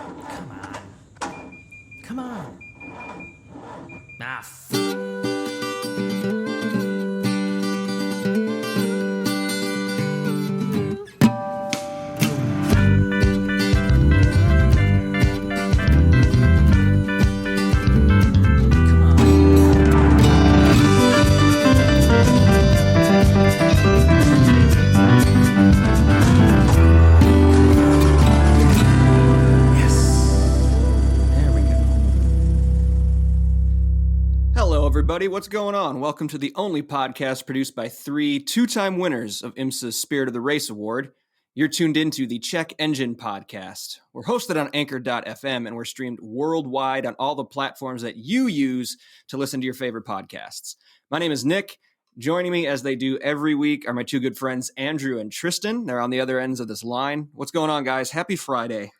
Come on. Come on. Everybody, what's going on? Welcome to the only podcast produced by three two-time winners of IMSA's Spirit of the Race Award. You're tuned into the Check Engine Podcast. We're hosted on Anchor.fm and we're streamed worldwide on all the platforms that you use to listen to your favorite podcasts. My name is Nick. Joining me as they do every week are my two good friends, Andrew and Tristan. They're on the other ends of this line. What's going on, guys? Happy Friday.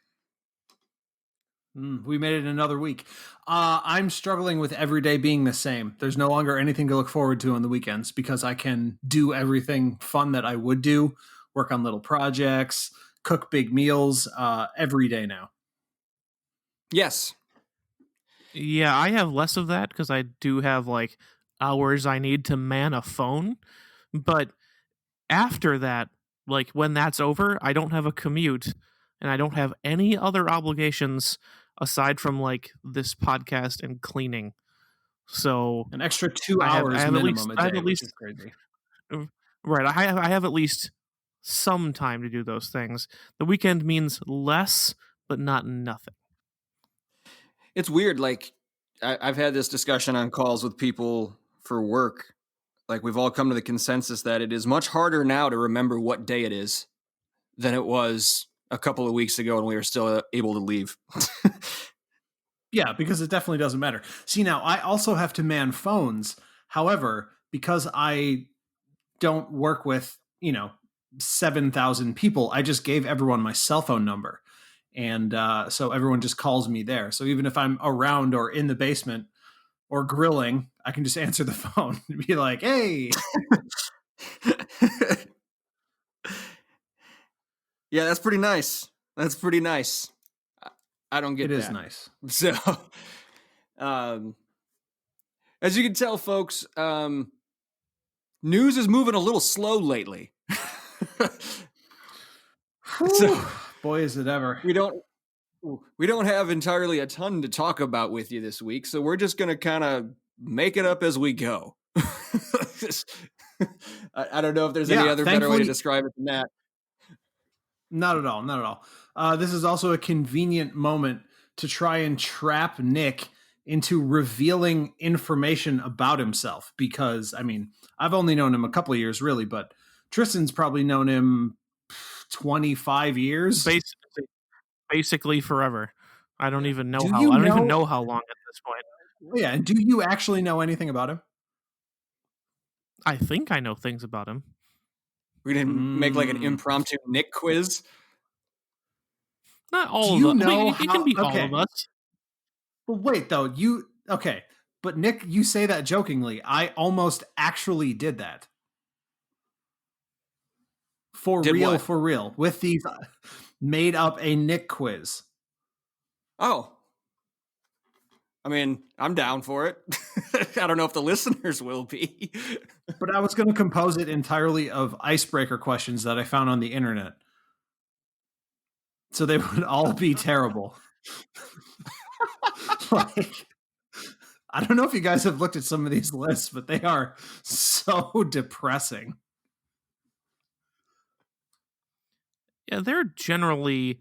We made it another week. I'm struggling with every day being the same. There's no longer anything to look forward to on the weekends because I can do everything fun that I would do, work on little projects, cook big meals every day now. Yes. Yeah, I have less of that because I do have like hours I need to man a phone. But after that, like when that's over, I don't have a commute and I don't have any other obligations aside from like this podcast and cleaning. So an extra 2 hours minimum a day, which is crazy. Right. I have at least some time to do those things. The weekend means less, but not nothing. It's weird. Like I've had this discussion on calls with people for work. Like we've all come to the consensus that it is much harder now to remember what day it is than it was a couple of weeks ago when we were still able to leave. Yeah, because it definitely doesn't matter. See, now I also have to man phones. However, because I don't work with, 7,000 people, I just gave everyone my cell phone number. And so everyone just calls me there. So even if I'm around or in the basement or grilling, I can just answer the phone and be like, hey. Yeah, that's pretty nice. That's pretty nice. I don't get it. It that. Is nice. So, as you can tell, folks, news is moving a little slow lately. So, boy, is it ever. We don't have entirely a ton to talk about with you this week, so we're just going to kind of make it up as we go. I don't know if there's any other better way to describe it than that. Not at all. Not at all. This is also a convenient moment to try and trap Nick into revealing information about himself. Because, I've only known him a couple of years, really, but Tristan's probably known him 25 years. Basically forever. I don't even know I don't even know how long at this point. Yeah, and do you actually know anything about him? I think I know things about him. We're going to make like an impromptu Nick quiz. Not all of us. It can be all of us. But wait, though. But Nick, you say that jokingly. I almost actually did that. For real. With these, made up a Nick quiz. Oh. I'm down for it. I don't know if the listeners will be. But I was going to compose it entirely of icebreaker questions that I found on the internet. So they would all be terrible. I don't know if you guys have looked at some of these lists, but they are so depressing. Yeah, they're generally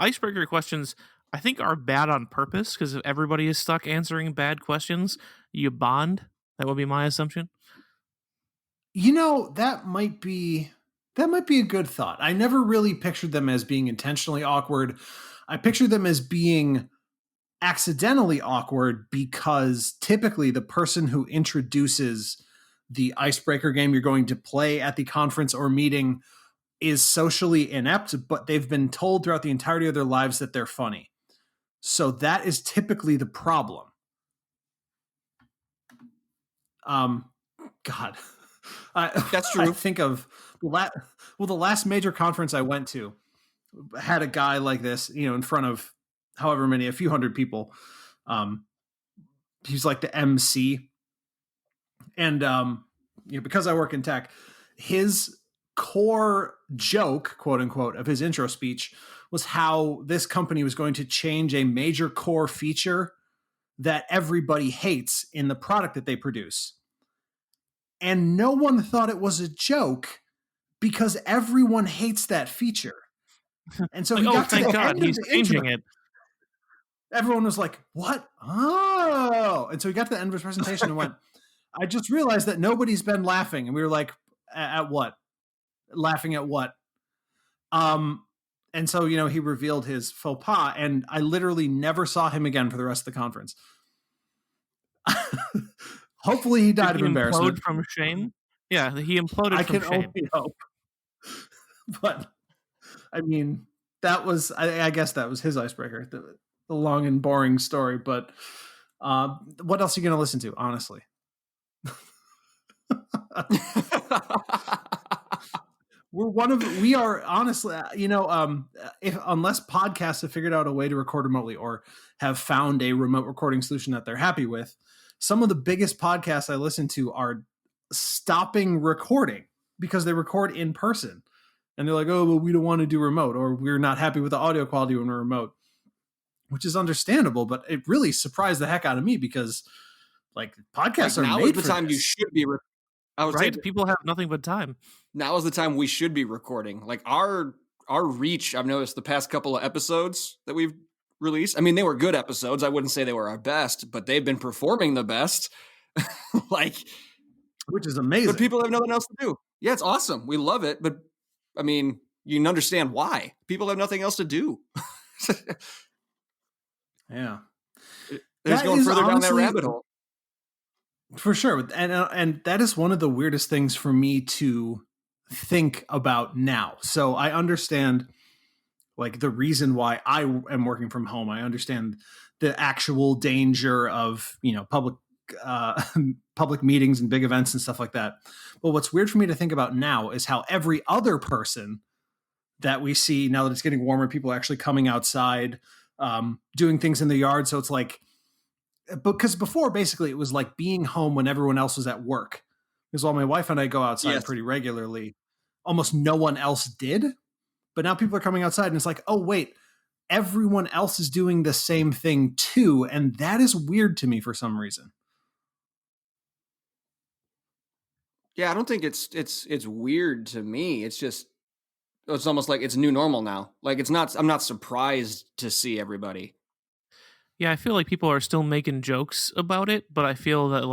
icebreaker questions. I think are bad on purpose because if everybody is stuck answering bad questions, you bond. That would be my assumption. That might be a good thought. I never really pictured them as being intentionally awkward. I pictured them as being accidentally awkward because typically the person who introduces the icebreaker game you're going to play at the conference or meeting is socially inept, but they've been told throughout the entirety of their lives that they're funny. So that is typically the problem. God. That's true. I think of the last major conference I went to had a guy like this, in front of however many, a few hundred people. He's like the MC. And because I work in tech, his core joke, quote unquote, of his intro speech was how this company was going to change a major core feature that everybody hates in the product that they produce. And no one thought it was a joke because everyone hates that feature. And so he got to thank the God end he's of the changing intro. it. Everyone was like, what? Oh. And so he got to the end of his presentation and went, I just realized that nobody's been laughing. And we were like, at what? Laughing at what? And so, he revealed his faux pas, and I literally never saw him again for the rest of the conference. Hopefully he died Did of he embarrassment. implode from shame? Yeah, he imploded I from can shame. only hope. But, I mean, that was, I guess that was his icebreaker, the long and boring story. But what else are you going to listen to, honestly? We are honestly, unless podcasts have figured out a way to record remotely or have found a remote recording solution that they're happy with, some of the biggest podcasts I listen to are stopping recording because they record in person. And they're like, oh, well, we don't want to do remote, or we're not happy with the audio quality when we're remote, which is understandable, but it really surprised the heck out of me because podcasts are now made is the for time this. you should be Right? People have nothing but time. Now is the time we should be recording. Like our reach, I've noticed the past couple of episodes that we've released. I mean, they were good episodes. I wouldn't say they were our best, but they've been performing the best. Which is amazing. But people have nothing else to do. Yeah, it's awesome. We love it, but I mean, you can understand why. People have nothing else to do. Yeah. They're just going further down that rabbit hole. For sure. And that is one of the weirdest things for me to think about now. So I understand the reason why I am working from home. I understand the actual danger of, public meetings and big events and stuff like that. But what's weird for me to think about now is how every other person that we see now that it's getting warmer, people are actually coming outside, doing things in the yard. So it's because before basically it was like being home when everyone else was at work. Because while my wife and I go outside pretty regularly, almost no one else did. But now people are coming outside and it's like, oh, wait, everyone else is doing the same thing too. And that is weird to me for some reason. Yeah, I don't think it's weird to me. It's just, it's almost like it's new normal now. I'm not surprised to see everybody. Yeah, I feel like people are still making jokes about it, but I feel that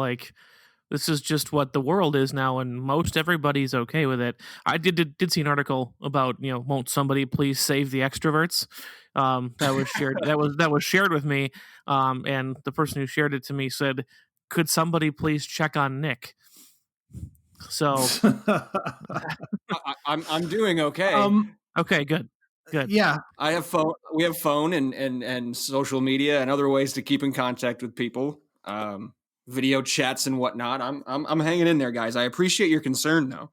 this is just what the world is now, and most everybody's okay with it. I did see an article about won't somebody please save the extroverts? That was shared. that was shared with me, and the person who shared it to me said, "Could somebody please check on Nick?" So I'm doing okay. Okay, good. Yeah, I have phone. We have phone and social media and other ways to keep in contact with people. Video chats and whatnot. I'm hanging in there, guys. I appreciate your concern, though.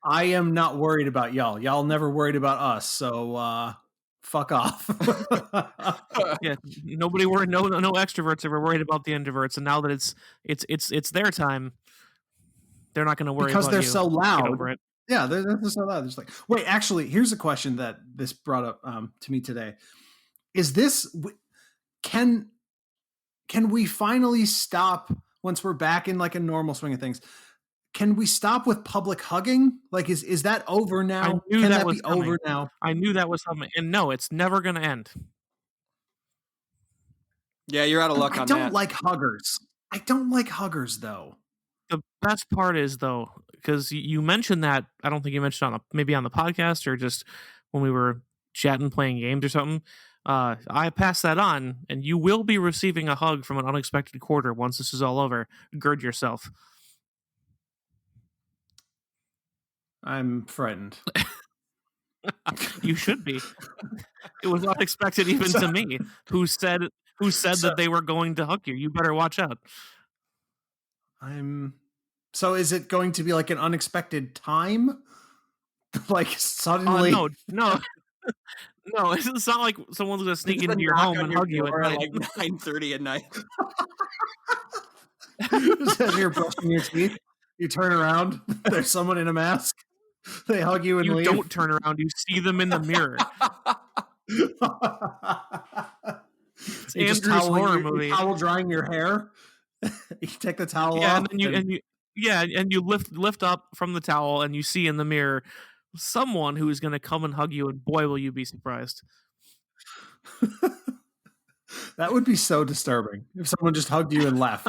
I am not worried about y'all. Y'all never worried about us. So fuck off. Yeah, nobody worried. No extroverts ever worried about the introverts, and now that it's their time, they're not going to worry because about they're you. so Get loud. over it. Yeah, they're so loud. They're just wait. Actually, here's a question that this brought up to me today. Is this can we finally stop once we're back in a normal swing of things? Can we stop with public hugging? Is that over now? Can that be coming. over now? I knew that was coming, and no, it's never going to end. Yeah, you're out of luck on that. I don't like huggers. I don't like huggers, though. The best part is, though, because you mentioned that, I don't think you mentioned maybe on the podcast or just when we were chatting, playing games or something. I pass that on, and you will be receiving a hug from an unexpected quarter once this is all over. Gird yourself. I'm frightened. You should be. It was unexpected even to me, who said that they were going to hug you. You better watch out. So is it going to be an unexpected time? Suddenly? No. No, it's not like someone's gonna sneak Just a into your knock home on and your hug you at door at night. like 9:30 at night. Just as you're brushing your teeth, you turn around. There's someone in a mask. They hug you and You leave. don't turn around. You see them in the mirror. It's You just Andrew's towel horror you movie. towel drying your hair. You take the towel Yeah, off. and you lift up from the towel and you see in the mirror someone who is going to come and hug you, and boy, will you be surprised. That would be so disturbing if someone just hugged you and left.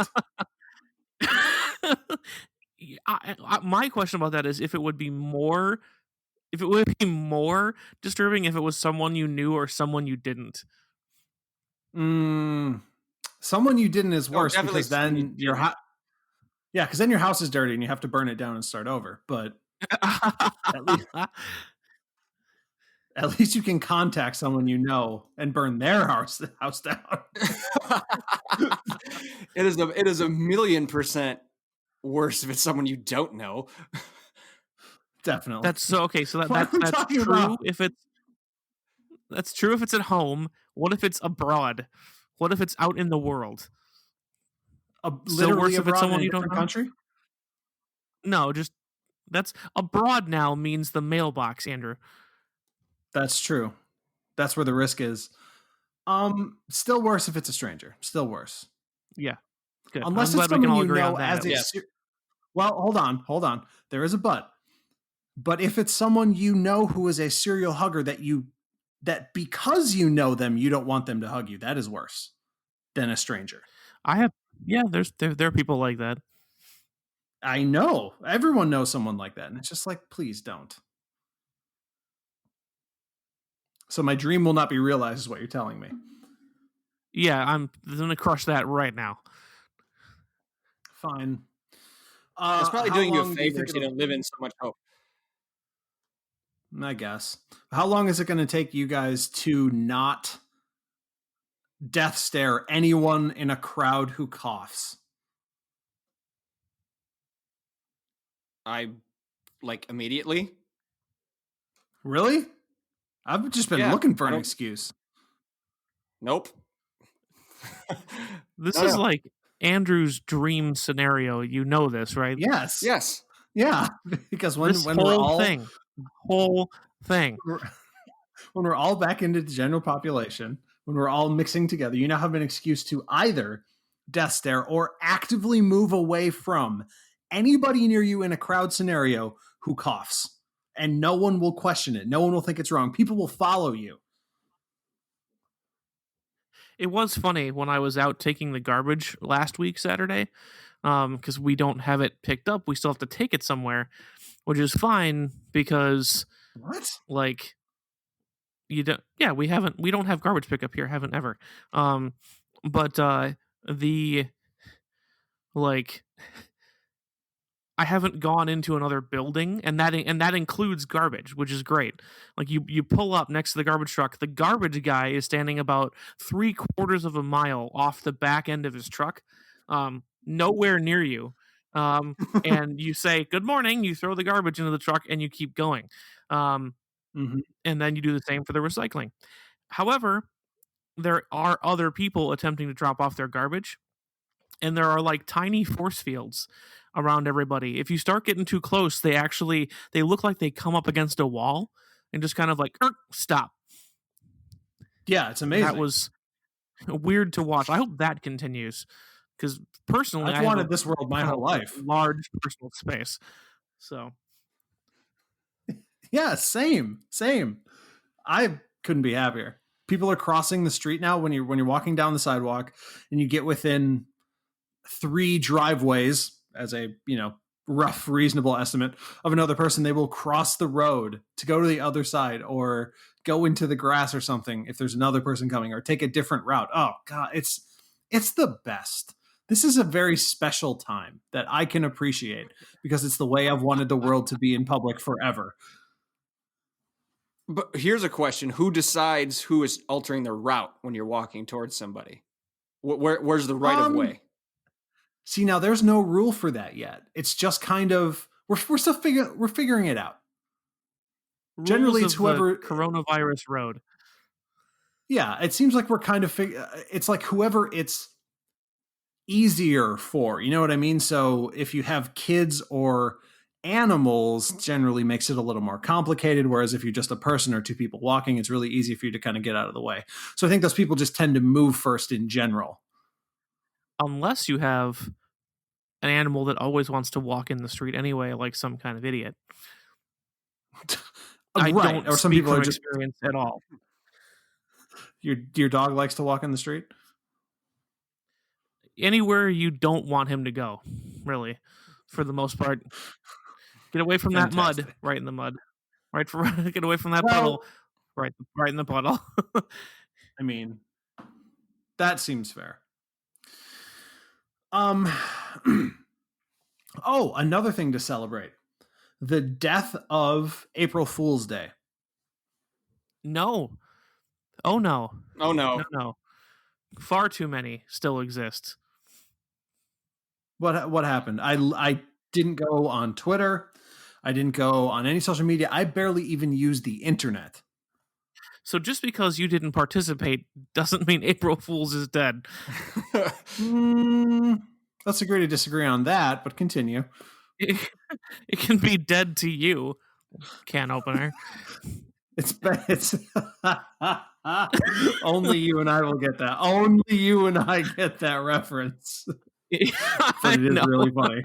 My question about that is if it would be more disturbing if it was someone you knew or someone you didn't. Someone you didn't is worse definitely because then someone you your didn't. because then your house is dirty and you have to burn it down and start over. But at least you can contact someone you know and burn their house down. It is 1,000,000% worse if it's someone you don't know. Definitely. That's so okay. So What are we that's talking true about? that's true if it's at home. What if it's abroad? What if it's out in the world? Literally worse if it's abroad someone in a you don't different know? country. No, just that's abroad now means the mailbox, Andrew. That's true. That's where the risk is. Still worse if it's a stranger. Still worse. Yeah. Good. Unless I'm it's glad we can someone all you agree on know that. as a Yes. well, hold on. There is a but. But if it's someone you know who is a serial hugger that because you know them, you don't want them to hug you, that is worse than a stranger. There are people like that. I know. Everyone knows someone like that. And it's just like, please don't. So my dream will not be realized is what you're telling me. Yeah, I'm gonna crush that right now. Fine. It's probably how doing you a long do favor think so you it'll- don't live in so much hope. I guess. How long is it going to take you guys to not death stare anyone in a crowd who coughs? I like immediately. Really? I've just been Yeah, looking for I an don't- excuse. Nope. This No, is no. like Andrew's dream scenario. You know this, right? Yes. Yes. Yeah. Because when This we're whole all thing. when we're all back into the general population, when we're all mixing together, you now have an excuse to either death stare or actively move away from anybody near you in a crowd scenario who coughs. And no one will question it. No one will think it's wrong. People will follow you. It was funny when I was out taking the garbage last week Saturday, because we don't have it picked up. We still have to take it somewhere, which is fine because What? like we don't have garbage pickup here, haven't ever. But the like I haven't gone into another building, and that includes garbage, which is great. Like you pull up next to the garbage truck, the garbage guy is standing about 3/4 of a mile off the back end of his truck, nowhere near you. And you say good morning, you throw the garbage into the truck, and you keep going. Mm-hmm. And then you do the same for the recycling. However, there are other people attempting to drop off their garbage, and there are like tiny force fields around everybody. If you start getting too close, they look like they come up against a wall and just kind of like stop. Yeah, it's amazing. That was weird to watch. I hope that continues because personally, I've I have wanted a this world my kind whole of life. large personal space. So Yeah, same. I couldn't be happier. People are crossing the street now when you're walking down the sidewalk and you get within 3 driveways as a, rough, reasonable estimate of another person. They will cross the road to go to the other side or go into the grass or something if there's another person coming or take a different route. Oh God, it's the best. This is a very special time that I can appreciate because it's the way I've wanted the world to be in public forever. But here's a question: who decides who is altering their route when you're walking towards somebody? Where's the right of way? See, now there's no rule for that yet. It's just kind of we're still figuring it out. Generally, rules it's of the whoever- coronavirus road. Yeah, it seems like we're kind of it's like whoever it's easier for, you know what I mean? So if you have kids or animals, generally makes it a little more complicated, whereas if you're just a person or two people walking, it's really easy for you to kind of get out of the way. So I think those people just tend to move first in general. Unless you have an animal that always wants to walk in the street anyway, like some kind of idiot. I Right, don't or some speak people from are just experience at all. your dog likes to walk in the street. Anywhere you don't want him to go, really, for the most part. Get away from that mud, Fantastic. right in the mud. Right for get away from that Well- puddle, right in the puddle. I mean, that seems fair. Oh, another thing to celebrate. The death of April Fool's Day. No. Oh no. Oh no. No. Far too many still exist. What happened? I didn't go on Twitter. I didn't go on any social media. I barely even used the internet. So just because you didn't participate doesn't mean April Fool's is dead. Let's agree to disagree on that, but continue. It can be dead to you, can opener. It's only you and I will get that. Only you and I get that reference. But it is really funny.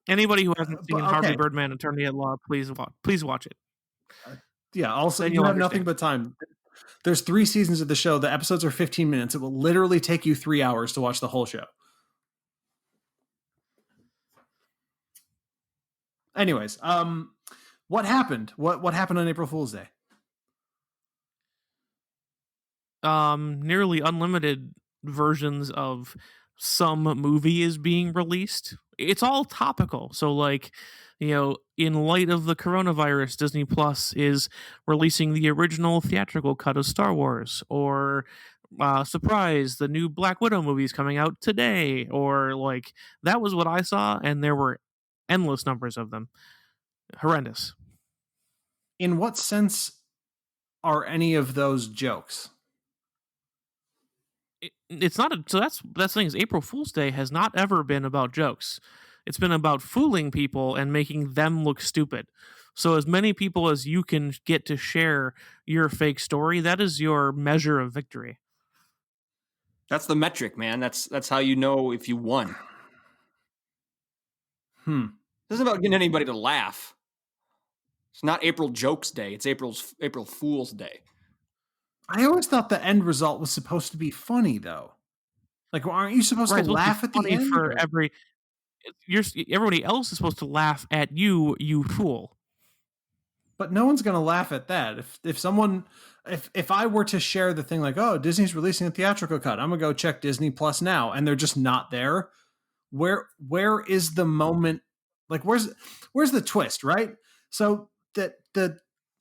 Anybody who hasn't seen okay. Harvey Birdman, Attorney at Law, please watch it. Yeah, also, Then you you'll have nothing understand. but time. There's 3 seasons of the show. The episodes are 15 minutes. It will literally take you 3 hours to watch the whole show. Anyways, what happened? What happened on April Fool's Day? Nearly unlimited versions of some movie is being released. It's all topical. So like, in light of the coronavirus, Disney Plus is releasing the original theatrical cut of Star Wars, or surprise, the new Black Widow movie is coming out today, or like that was what I saw, and there were endless numbers of them. Horrendous. In what sense are any of those jokes? It's not so that's the thing is April Fool's Day has not ever been about jokes. It's been about fooling people and making them look stupid. So as many people as you can get to share your fake story, that is your measure of victory. That's the metric, man. That's how you know if you won. It isn't about getting anybody to laugh. It's not April Jokes Day. It's April Fool's Day. I always thought the end result was supposed to be funny, though. Like, aren't you supposed to laugh at the end? For everybody else is supposed to laugh at you, you fool. But no one's going to laugh at that. If I were to share the thing like, oh, Disney's releasing a theatrical cut, I'm going to go check Disney Plus now, and they're just not there. Where is the moment? Like, where's the twist, right? So that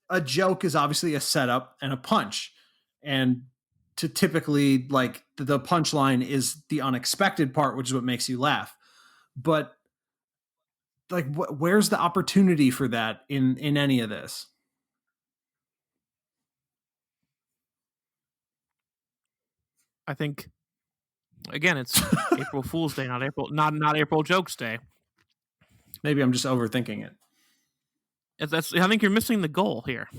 a joke is obviously a setup and a punch. And to typically, like, the punchline is the unexpected part, which is what makes you laugh. But like, where's the opportunity for that in any of this? I think, again, it's April Fool's Day, not April Jokes Day. Maybe I'm just overthinking it. I think you're missing the goal here.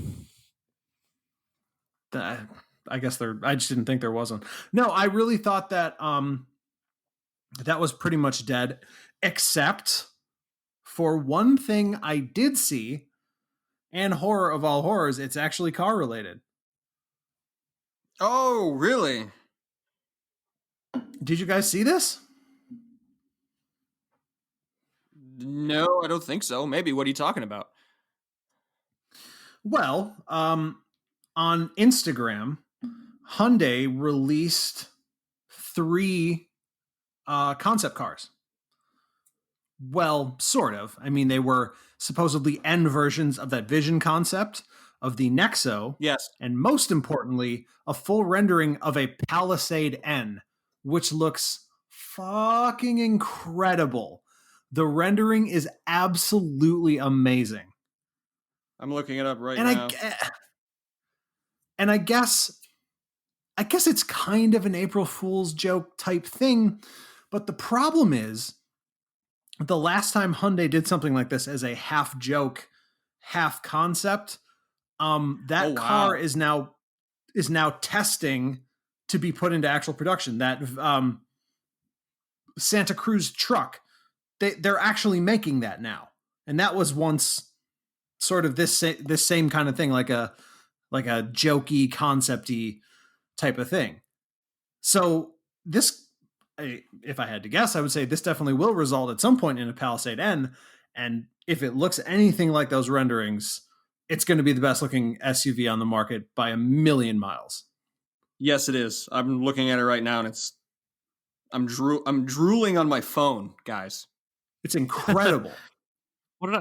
I guess I just didn't think there wasn't. No, I really thought that that was pretty much dead, except for one thing I did see, and horror of all horrors, it's actually car related. Oh, really? Did you guys see this? No, I don't think so. Maybe. What are you talking about? Well, on Instagram, Hyundai released 3 concept cars. Well, sort of. I mean, they were supposedly N versions of that Vision concept of the Nexo. Yes. And most importantly, a full rendering of a Palisade N, which looks fucking incredible. The rendering is absolutely amazing. I'm looking it up right And now. I guess it's kind of an April Fool's joke type thing, but the problem is the last time Hyundai did something like this as a half joke, half concept, that car is now testing to be put into actual production. That Santa Cruz truck, they're actually making that now, and that was once sort of this same kind of thing, like a jokey, concepty type of thing. So this, if I had to guess, I would say this definitely will result at some point in a Palisade N. And if it looks anything like those renderings, it's going to be the best looking SUV on the market by a million miles. Yes, it is. I'm looking at it right now, and I'm drooling on my phone, guys. It's incredible.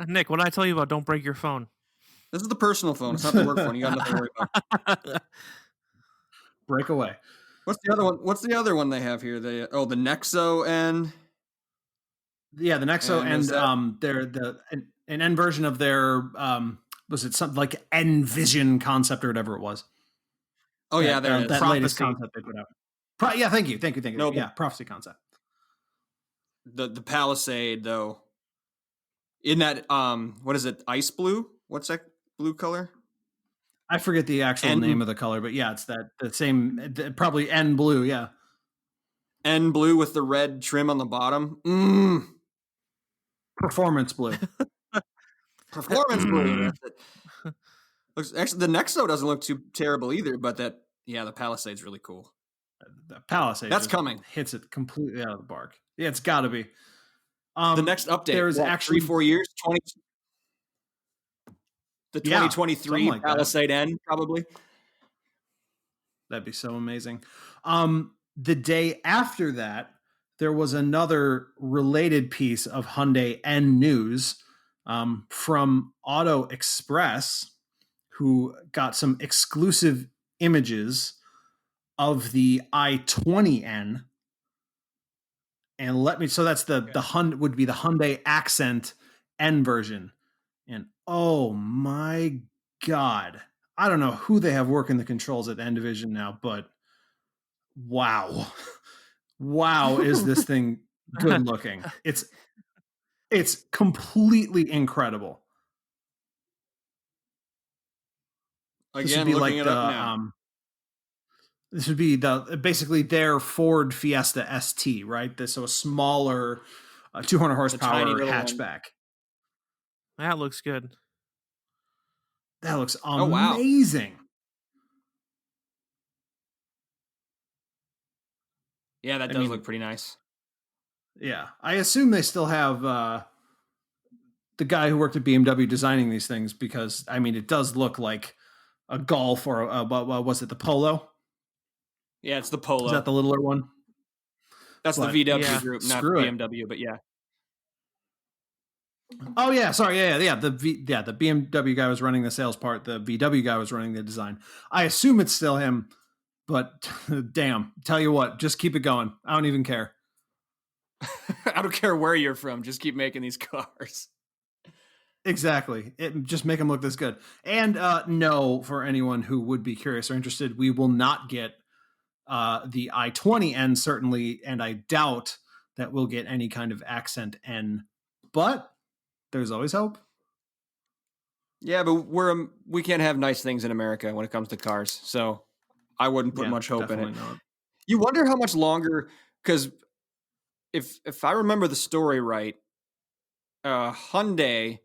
Nick, what did I tell you about? Don't break your phone. This is the personal phone. It's not the work phone. You got nothing to worry about. Break away. What's the other one? What's the other one they have here? The Nexo N. Yeah, the Nexo and they're an N version of their was it something like Envision concept or whatever it was? Oh yeah, there it is. That Prophecy. latest concept they put out. Yeah, thank you. No, yeah, Prophecy concept. The Palisade though, in that what is it? Ice blue? What's that blue color? I forget the actual name of the color, but yeah, it's the same, probably N blue. Yeah, N blue with the red trim on the bottom. Performance blue. Performance blue. That's it. Looks actually the Nexo doesn't look too terrible either, but the Palisade's really cool. The Palisade that's coming. Hits it completely out of the park. Yeah, it's got to be. The next update. There's actually 3-4 years. 2023 like Palisade N probably. That'd be so amazing. The day after that, there was another related piece of Hyundai N news from Auto Express, who got some exclusive images of the i20N. And so that's the Hyundai would be the Hyundai Accent N version. And oh my God, I don't know who they have working the controls at N Division now, but wow. Wow, is this thing good looking. It's completely incredible. Again, looking it up now. This would be basically their Ford Fiesta ST, right? So a smaller 200 horsepower hatchback. That looks good. That looks amazing. Wow. Yeah, that does look pretty nice. Yeah. I assume they still have the guy who worked at BMW designing these things, because, it does look like a Golf or what was it, the Polo? Yeah, it's the Polo. Is that the littler one? That's the VW group, not BMW, but yeah. Oh yeah, sorry, yeah. The BMW guy was running the sales part. The VW guy was running the design. I assume it's still him, but damn, tell you what, just keep it going. I don't even care. I don't care where you're from. Just keep making these cars. Exactly. Just make them look this good. And no, for anyone who would be curious or interested, we will not get the i20N certainly, and I doubt that we'll get any kind of Accent N. But there's always hope. Yeah, but we can't have nice things in America when it comes to cars, so I wouldn't put much hope in it. Not. You wonder how much longer, because if I remember the story right, Hyundai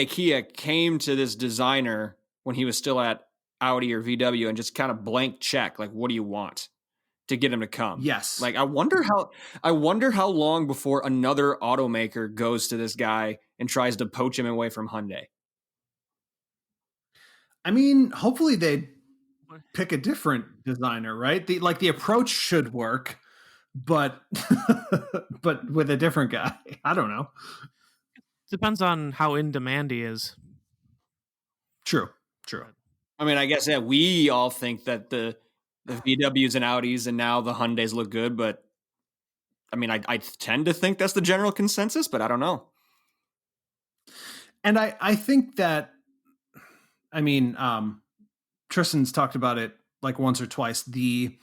Kia came to this designer when he was still at Audi or VW and just kind of blank check, like, what do you want, to get him to come? Yes. Like, I wonder how long before another automaker goes to this guy and tries to poach him away from Hyundai. Hopefully they pick a different designer, right? The approach should work, but but with a different guy. I don't know. Depends on how in demand he is. True. I guess we all think that the VWs and Audis and now the Hyundais look good, but I tend to think that's the general consensus, but I don't know. And I think that, I mean, Tristan's talked about it like once or twice. The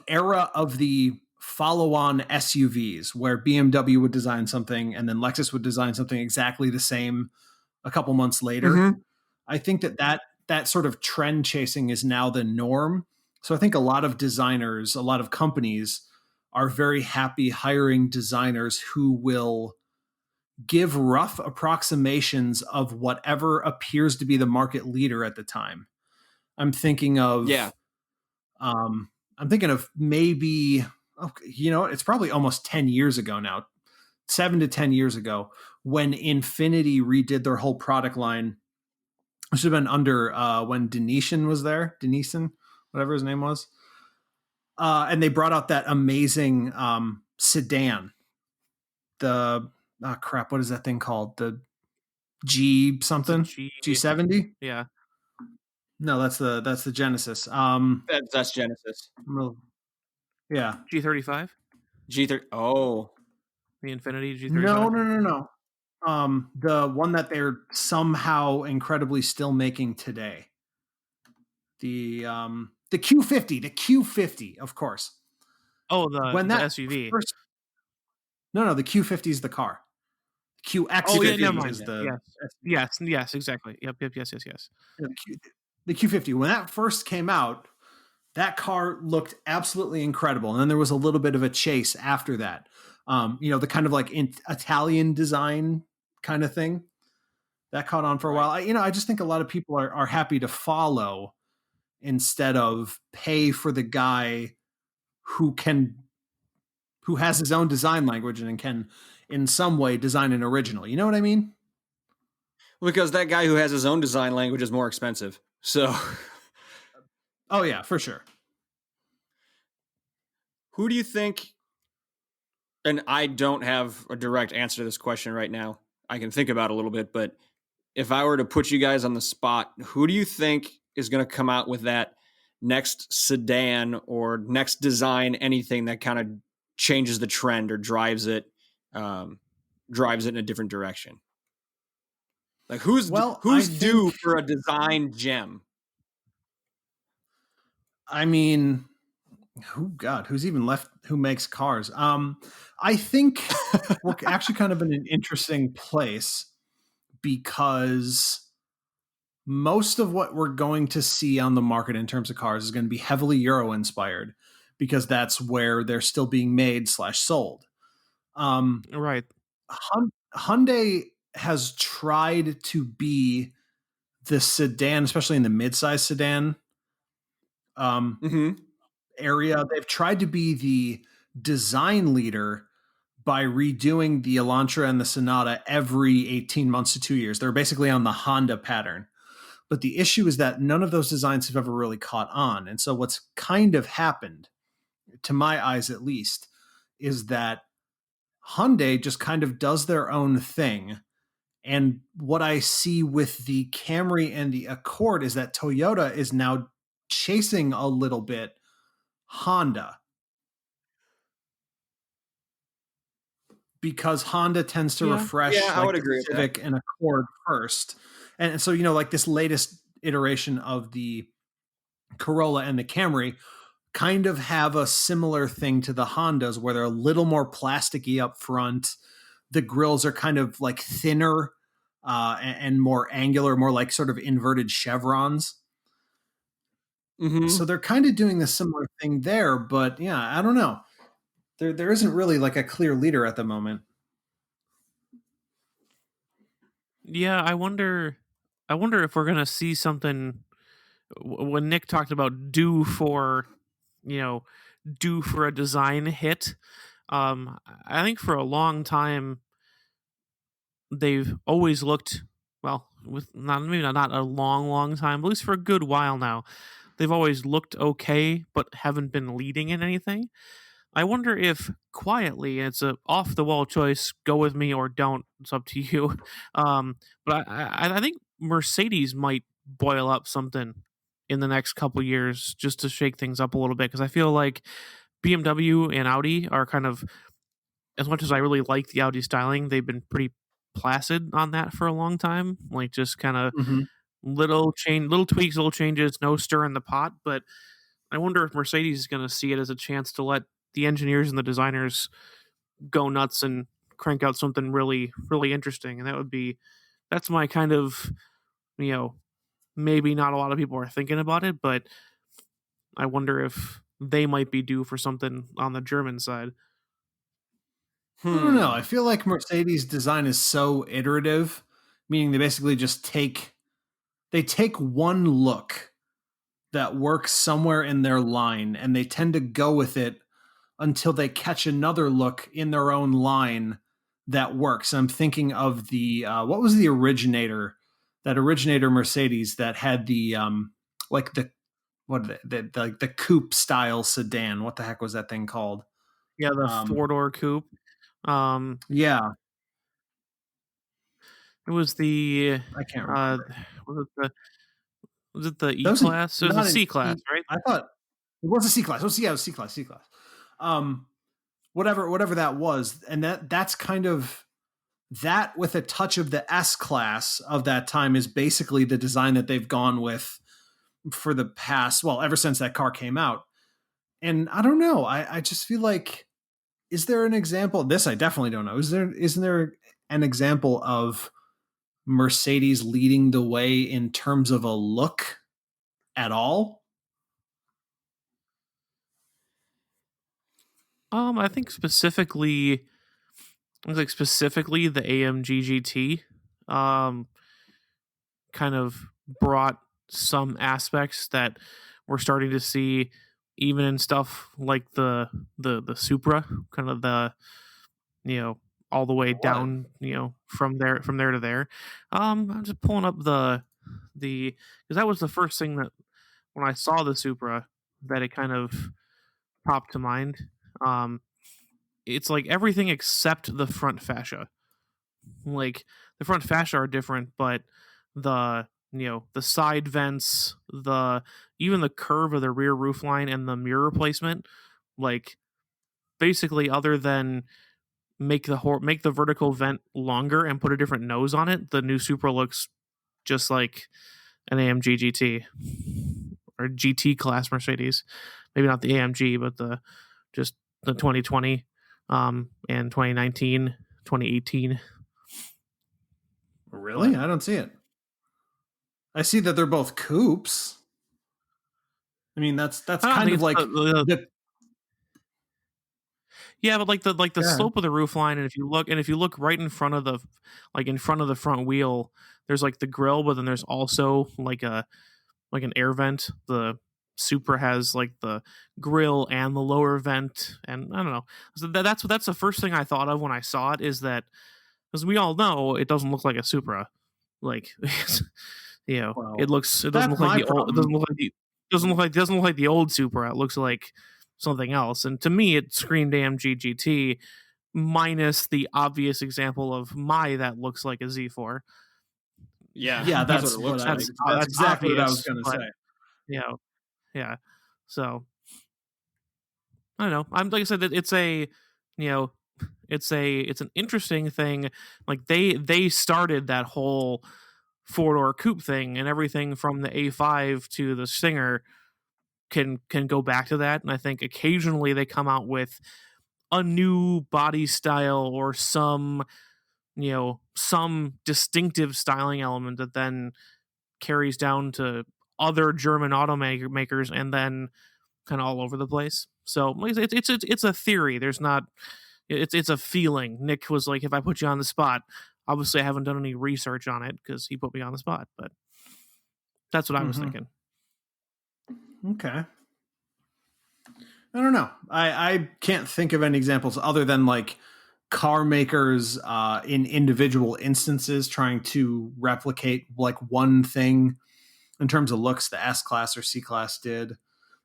era of the follow-on SUVs where BMW would design something and then Lexus would design something exactly the same a couple months later. Mhm. I think that sort of trend chasing is now the norm. So I think a lot of designers, a lot of companies are very happy hiring designers who will give rough approximations of whatever appears to be the market leader at the time. I'm thinking of Yeah. I'm thinking of maybe, it's probably almost 10 years ago now, 7 to 10 years ago, when Infiniti redid their whole product line. It should have been under when Denison was there, Denison, whatever his name was. And they brought out that amazing sedan. The, what is that thing called? The G something? G70? Yeah. No, that's the Genesis. That's Genesis. Yeah. G35? G30. Oh. The Infiniti G35? No. The one that they're somehow incredibly still making today. The Q50, of course. Oh, the SUV. No, the Q50 is the car. QX50 is the yes, exactly. Yep, yes. The Q50, when that first came out, that car looked absolutely incredible. And then there was a little bit of a chase after that. The kind of like Italian design kind of thing that caught on for a while. I just think a lot of people are happy to follow instead of pay for the guy who has his own design language and can in some way design an original. You know what I mean? Because that guy who has his own design language is more expensive. So oh yeah, for sure. Who do you think, and I don't have a direct answer to this question right now, I can think about it a little bit, but if I were to put you guys on the spot, who do you think is going to come out with that next sedan or next design, anything that kind of changes the trend or drives it in a different direction? Like who's due for a design gem? I mean, who's even left who makes cars? I think we're actually kind of in an interesting place because most of what we're going to see on the market in terms of cars is going to be heavily Euro inspired because that's where they're still being made / sold. Right. Hyundai has tried to be the sedan, especially in the midsize sedan area. They've tried to be the design leader by redoing the Elantra and the Sonata every 18 months to 2 years. They're basically on the Honda pattern. But the issue is that none of those designs have ever really caught on. And so what's kind of happened, to my eyes at least, is that Hyundai just kind of does their own thing. And what I see with the Camry and the Accord is that Toyota is now chasing a little bit Honda. Because Honda tends to refresh I would agree the Civic and Accord first. And so, like this latest iteration of the Corolla and the Camry kind of have a similar thing to the Hondas where they're a little more plasticky up front. The grills are kind of like thinner and more angular, more like sort of inverted chevrons. Mm-hmm. So they're kind of doing the similar thing there, but yeah, I don't know. There isn't really like a clear leader at the moment. Yeah, I wonder if we're gonna see something when Nick talked about due for a design hit. I think for a long time they've always looked with maybe not a long time, but at least for a good while now, they've always looked okay, but haven't been leading in anything. I wonder if quietly, and it's a off the wall choice, go with me or don't. It's up to you. But I think Mercedes might boil up something in the next couple years just to shake things up a little bit, because I feel like BMW and Audi are kind of, as much as I really like the Audi styling, they've been pretty placid on that for a long time, like just kind of Mhm. little tweaks, little changes, no stir in the pot. But I wonder if Mercedes is going to see it as a chance to let the engineers and the designers go nuts and crank out something really, really interesting. And that's my kind of, you know, maybe not a lot of people are thinking about it, but I wonder if they might be due for something on the German side. I don't know. I feel like Mercedes design is so iterative, meaning they basically just take one look that works somewhere in their line and they tend to go with it until they catch another look in their own line that works. I'm thinking of the what was the originator, that originator Mercedes that had the like the what the coupe style sedan. What the heck was that thing called? Yeah, the Um, 4-door coupe. yeah, It was the I can't uh remember. was it the That E was class? It was the not an C class, E. right? I thought it was a C class. Yeah, it was C class. C class. Um, whatever that was, and that's kind of that with a touch of the S class of that time is basically the design that they've gone with for the past, well, ever since that car came out. And I don't know. I just feel like, is there an example? This I definitely don't know. Isn't there an example of Mercedes leading the way in terms of a look at all? I think specifically the AMG GT um kind of brought some aspects that we're starting to see even in stuff like the Supra, kind of the, you know, all the way What? down, from there to there. I'm just pulling up the because that was the first thing that when I saw the Supra that it kind of popped to mind. Um, it's like everything except the front fascia. Like the front fascia are different, but the side vents, the even the curve of the rear roof line and the mirror placement, like basically other than make the vertical vent longer and put a different nose on it, the new Supra looks just like an AMG GT or GT class Mercedes. Maybe not the AMG, but just the 2020 and 2019, 2018. Really? But I don't see it. I see that they're both coupes. I mean, that's I don't kind think of it's like the yeah, but like the yeah. slope of the roof line, and if you look right in front of the front wheel, there's like the grill, but then there's also like an air vent. The Supra has like the grill and the lower vent, and I don't know. So that's the first thing I thought of when I saw it, is that, as we all know, it doesn't look like a Supra. Like Well, it doesn't that's look like my the old it problem. doesn't look like the old Supra. It looks like something else. And to me, it screamed AMG GT, minus the obvious example of that looks like a Z4. Yeah, Yeah, that's that's what it looks like. that's That's exactly what I was obvious, going to but say. you know, yeah. So I don't know. I'm like I said, it's a you know, it's an interesting thing. Like they started that whole 4-door coupe thing, and everything from the A5 to the Stinger can go back to that. And I think occasionally they come out with a new body style or some distinctive styling element that then carries down to other German automakers and then kind of all over the place. So like I said, it's a theory. There's not it's a feeling. Nick was like, if I put you on the spot, obviously I haven't done any research on it because he put me on the spot, but that's what I was Mhm. thinking. Okay. I don't know. I can't think of any examples other than like car makers in individual instances trying to replicate like one thing in terms of looks the S class or C class did.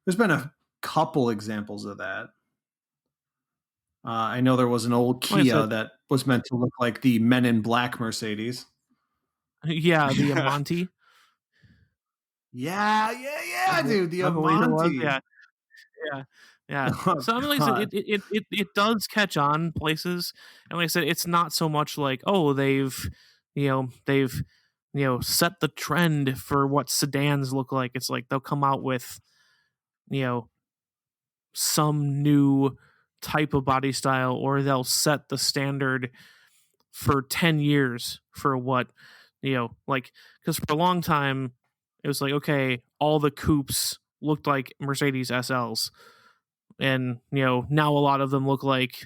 There's been a couple examples of that. I know there was an old Like I Kia said, that was meant to look like the Men in Black Mercedes. yeah, the Yeah. Amante, Yeah, I dude, the believe it was. Amante. Yeah, yeah. Yeah. Oh, So I mean, like I said, God. it does catch on places, and like I said, it's not so much like, oh, they've set the trend for what sedans look like. It's like they'll come out with you know some new type of body style, or they'll set the standard for 10 years for what like, because for a long time it was like, okay, all the coupes looked like Mercedes SLs, and now a lot of them look like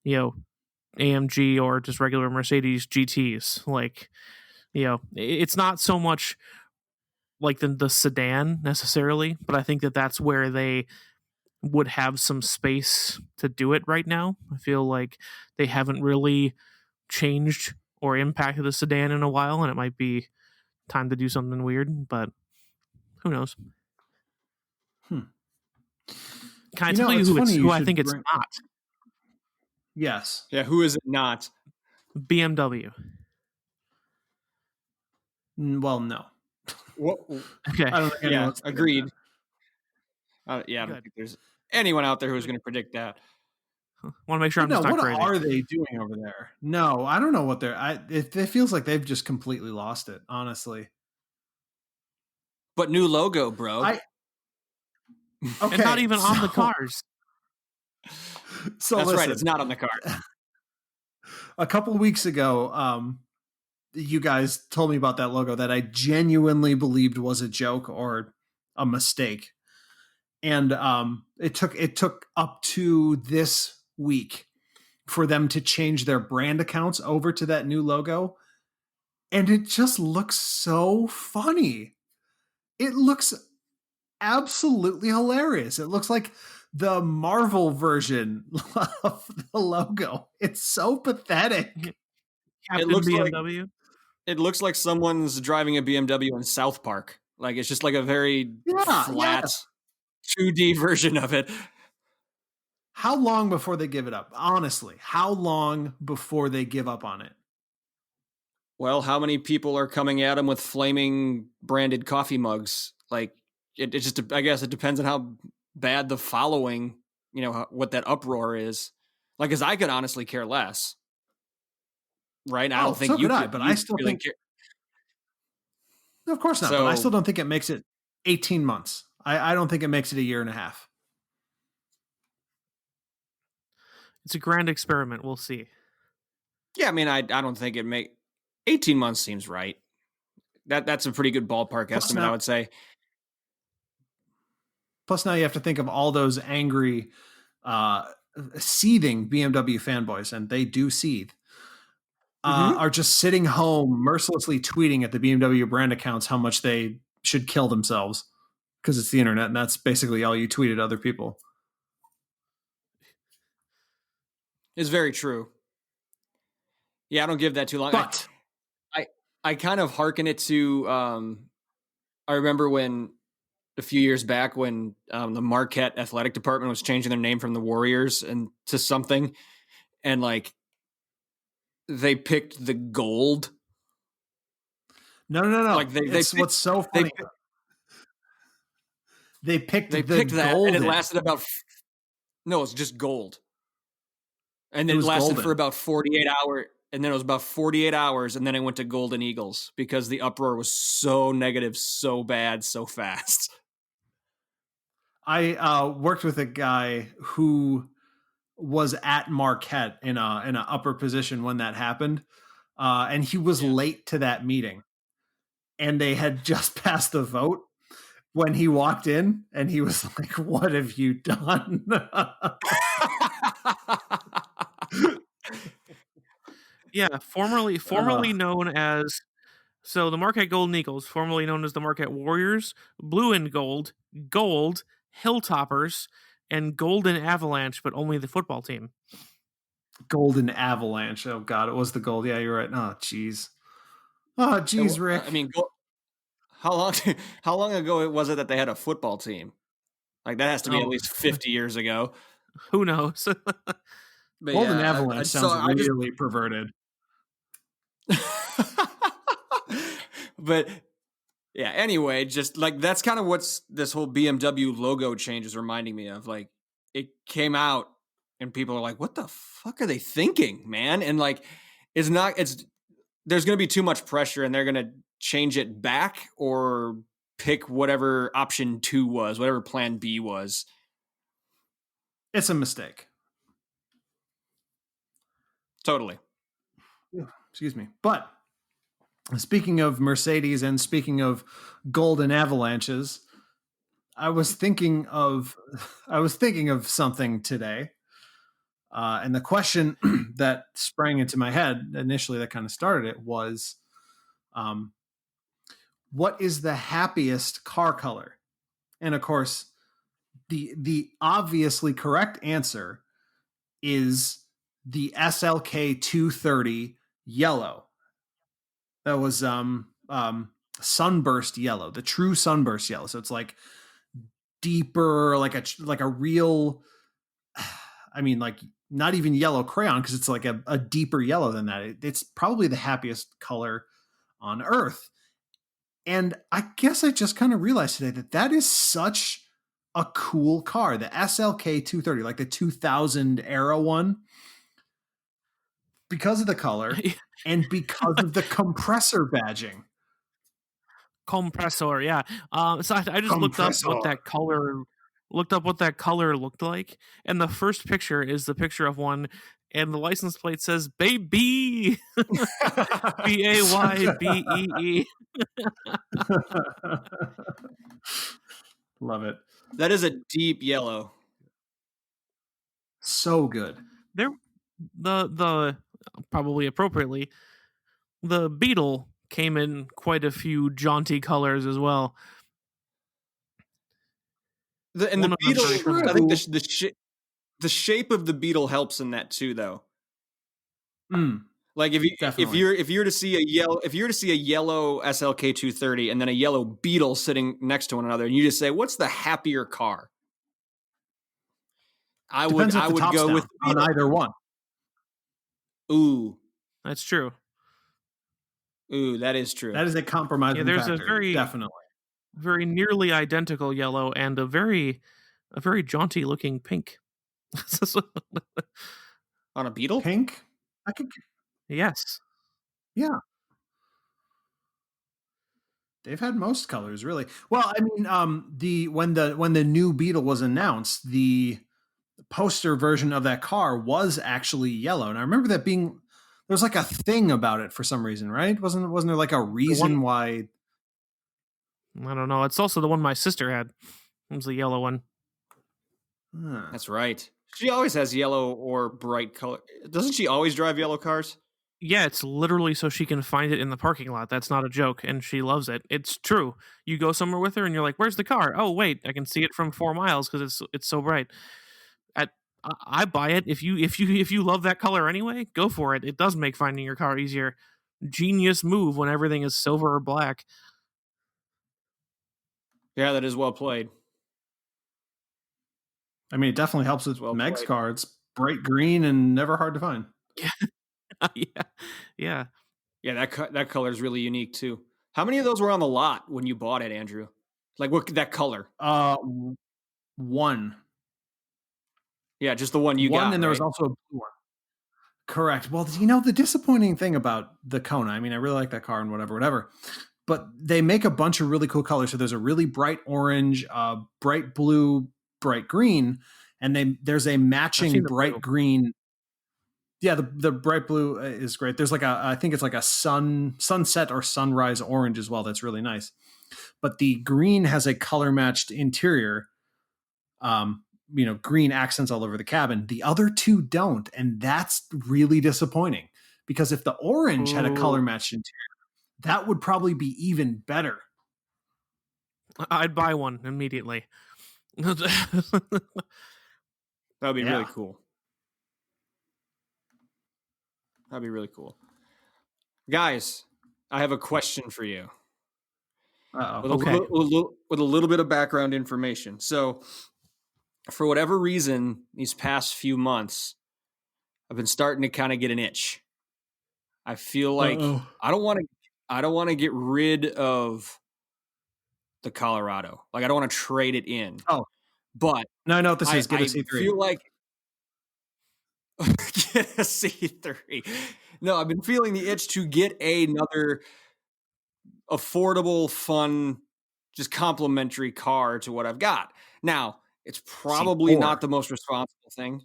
AMG or just regular Mercedes GTs. Like, it's not so much like the sedan necessarily, but I think that's where they would have some space to do it right now. I feel like they haven't really changed or impacted the sedan in a while, and it might be time to do something weird, but who knows? Can I tell you It's funny who you I should think it's bring- not? Yes. Yeah, who is it not? BMW. Well, no. What? Okay. I don't think Yeah, anyone's thinking agreed. that. Yeah, I don't Good. think there's anyone out there who's going to predict that. Want to make sure I'm No, just not what crazy. are they doing over there? No, I don't know what they're. It feels like they've just completely lost it, honestly. But new logo, bro. Okay, And not even on the so- cars. So That's listen, right. It's not on the car. a couple weeks ago, you guys told me about that logo that I genuinely believed was a joke or a mistake, and it took up to this week for them to change their brand accounts over to that new logo, and it just looks so funny. It looks absolutely hilarious. It looks like the Marvel version of the logo. It's so pathetic. Captain looks like- BMW. It looks like someone's driving a BMW in South Park. Like it's just like a very Yeah, flat yes. 2D version of it. How long before they give it up? Honestly, how long before they give up on it? Well, how many people are coming at him with flaming branded coffee mugs? Like it just, I guess it depends on how bad the following, what that uproar is. Like, cause I could honestly care less. Right. I Oh, don't think so you could I, could, but you I still really think- care. Of course not, but I So- still don't think it makes it 18 months. I don't think it makes it a year and a half. It's a grand experiment. We'll see. Yeah. I mean, I don't think 18 months seems right. That's a pretty good ballpark Plus estimate, now- I would say. Plus, now you have to think of all those angry, seething BMW fanboys, and they do seethe, are just sitting home mercilessly tweeting at the BMW brand accounts how much they should kill themselves because it's the internet, and that's basically all you tweet at other people. It's very true. Yeah, I don't give that too long. But I kind of hearken it to. I remember when a few years back when the Marquette athletic department was changing their name from the Warriors and to something, and like they picked the gold. no. Like they It's picked- what's so funny. They picked They the picked that, golden. and it lasted about. No, it's just gold. And It then it was lasted golden. for about 48 hours. And then it was about 48 hours, and then it went to Golden Eagles because the uproar was so negative, so bad, so fast. I worked with a guy who was at Marquette in an upper position when that happened, and he was late to that meeting, and they had just passed the vote when he walked in, and he was like, "What have you done?" Yeah, formerly known as, so the Marquette Golden Eagles, formerly known as the Marquette Warriors, Blue and Gold, Gold, Hilltoppers, and Golden Avalanche, but only the football team. Golden Avalanche. Oh God, it was the gold. Yeah, you're right. Oh jeez. Oh jeez, Rick. I mean, how long ago was it that they had a football team? Like that has to be at least 50 years ago. Who knows? But Golden yeah, Avalanche so sounds I just- really perverted. But yeah, anyway, just like that's kind of what's this whole BMW logo change is reminding me of. Like it came out and people are like, what the fuck are they thinking, man? And like, there's going to be too much pressure and they're going to change it back or pick whatever option 2 was, whatever plan B was. It's a mistake. Totally. Excuse me. But speaking of Mercedes and speaking of golden avalanches, I was thinking of something today. And the question that sprang into my head initially that kind of started it was, what is the happiest car color? And of course, the obviously correct answer is the SLK 230 yellow. That was sunburst yellow, the true sunburst yellow. So it's like deeper, like a real, I mean, like not even yellow crayon, because it's like a deeper yellow than that. It's probably the happiest color on Earth. And I guess I just kind of realized today that is such a cool car. The SLK 230, like the 2000 era one, because of the color and because of the compressor badging. Compressor, yeah. So I just looked up what that color looked like, and the first picture is the picture of one, and the license plate says "Baby," BAYBEE. Love it. That is a deep yellow. So good. The probably appropriately, the Beetle came in quite a few jaunty colors as well. The Beetle, I think the shape of the Beetle helps in that too, though. Like if you were to see a yellow SLK 230 and then a yellow Beetle sitting next to one another, and you just say, "What's the happier car?" I would go with on either one. Ooh, that's true. Ooh, that is true. That is a compromise. Yeah, there's factor, a very nearly identical yellow and a very jaunty looking pink. On a Beetle? Pink? Yes. Yeah. They've had most colors, really. Well, I mean, when the new Beetle was announced, the poster version of that car was actually yellow, and I remember that being, there was like a thing about it for some reason, right? Wasn't there like a reason why? I don't know. It's also the one my sister had. It was the yellow one. That's right. She always has yellow or bright color. Doesn't she always drive yellow cars? Yeah, it's literally so she can find it in the parking lot. That's not a joke, and she loves it. It's true. You go somewhere with her, and you're like, "Where's the car?" Oh, wait, I can see it from 4 miles because it's so bright. I buy it. If you love that color anyway, go for it. It does make finding your car easier. Genius move when everything is silver or black. Yeah, that is well played. I mean, it definitely helps with Meg's car. It's bright green and never hard to find. Yeah. That color is really unique too. How many of those were on the lot when you bought it, Andrew? Like what that color? One. Yeah, just the one you got. And there was also a blue one. Correct. Well, the disappointing thing about the Kona, I mean, I really like that car and whatever, but they make a bunch of really cool colors. So there's a really bright orange, bright blue, bright green, and there's a matching bright green. Yeah, the bright blue is great. There's like I think it's like a sunset or sunrise orange as well. That's really nice. But the green has a color matched interior. Green accents all over the cabin. The other two don't, and that's really disappointing. Because if the orange had a color matched interior, that would probably be even better. I'd buy one immediately. That would be really cool. That'd be really cool. Guys, I have a question for you. With a little bit of background information. So, for whatever reason, these past few months, I've been starting to kind of get an itch. I feel like I don't want to get rid of the Colorado. Like I don't want to trade it in. Oh, but No, I know what this is. Get a I C3. feel like get a C3. No, I've been feeling the itch to get another affordable, fun, just complimentary car to what I've got. Now, it's probably C4. not the most responsible thing.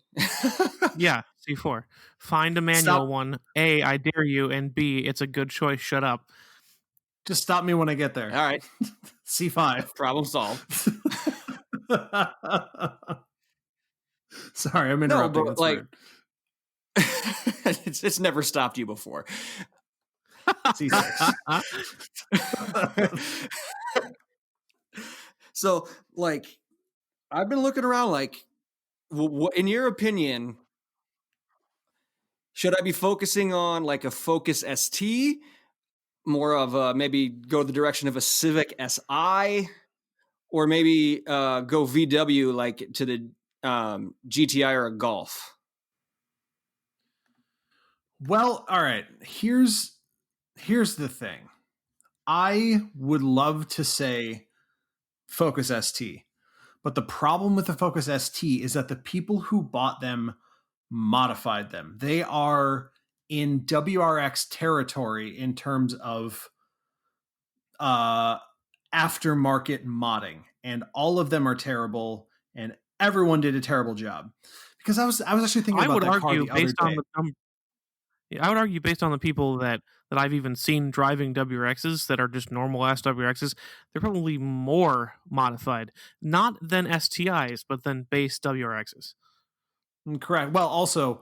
Yeah, C4. Find a manual one. A, I dare you, and B, it's a good choice. Shut up. Just stop me when I get there. All right. C5. Problem solved. Sorry, I'm No, interrupting. but That's like, rude. it's never stopped you before. C6. So, like, I've been looking around, like, what, in your opinion, should I be focusing on like a Focus ST, more of a maybe go the direction of a Civic Si, or maybe go VW like to the GTI or a Golf? Well, all right. Here's the thing. I would love to say Focus ST, but the problem with the Focus ST is that the people who bought them modified them. They are in WRX territory in terms of aftermarket modding, and all of them are terrible, and everyone did a terrible job. Because I was actually thinking about that car the other day. I would argue based on the people that I've even seen driving WRXs that are just normal ass WRXs, they're probably more modified, not than STIs, but than base WRXs. Correct. Well, also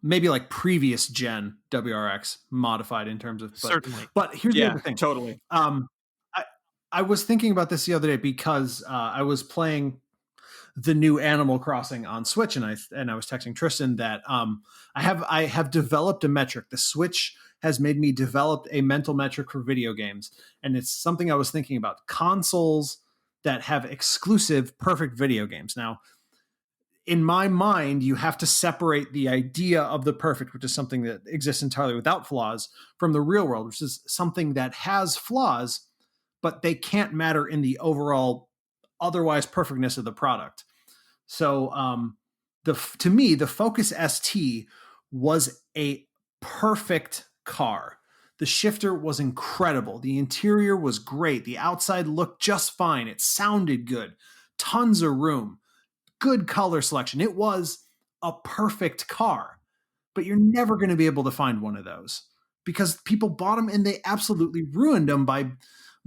maybe like previous gen WRX modified in terms of certainly. But here's the other thing. Totally. I was thinking about this the other day because I was playing the new Animal Crossing on Switch, and I was texting Tristan that I have developed a metric. The Switch has made me develop a mental metric for video games, and it's something I was thinking about. Consoles that have exclusive perfect video games. Now, in my mind, you have to separate the idea of the perfect, which is something that exists entirely without flaws, from the real world, which is something that has flaws, but they can't matter in the overall otherwise perfectness of the product. So to me, the Focus ST was a perfect car. The shifter was incredible. The interior was great. The outside looked just fine. It sounded good. Tons of room. Good color selection. It was a perfect car. But you're never going to be able to find one of those because people bought them and they absolutely ruined them by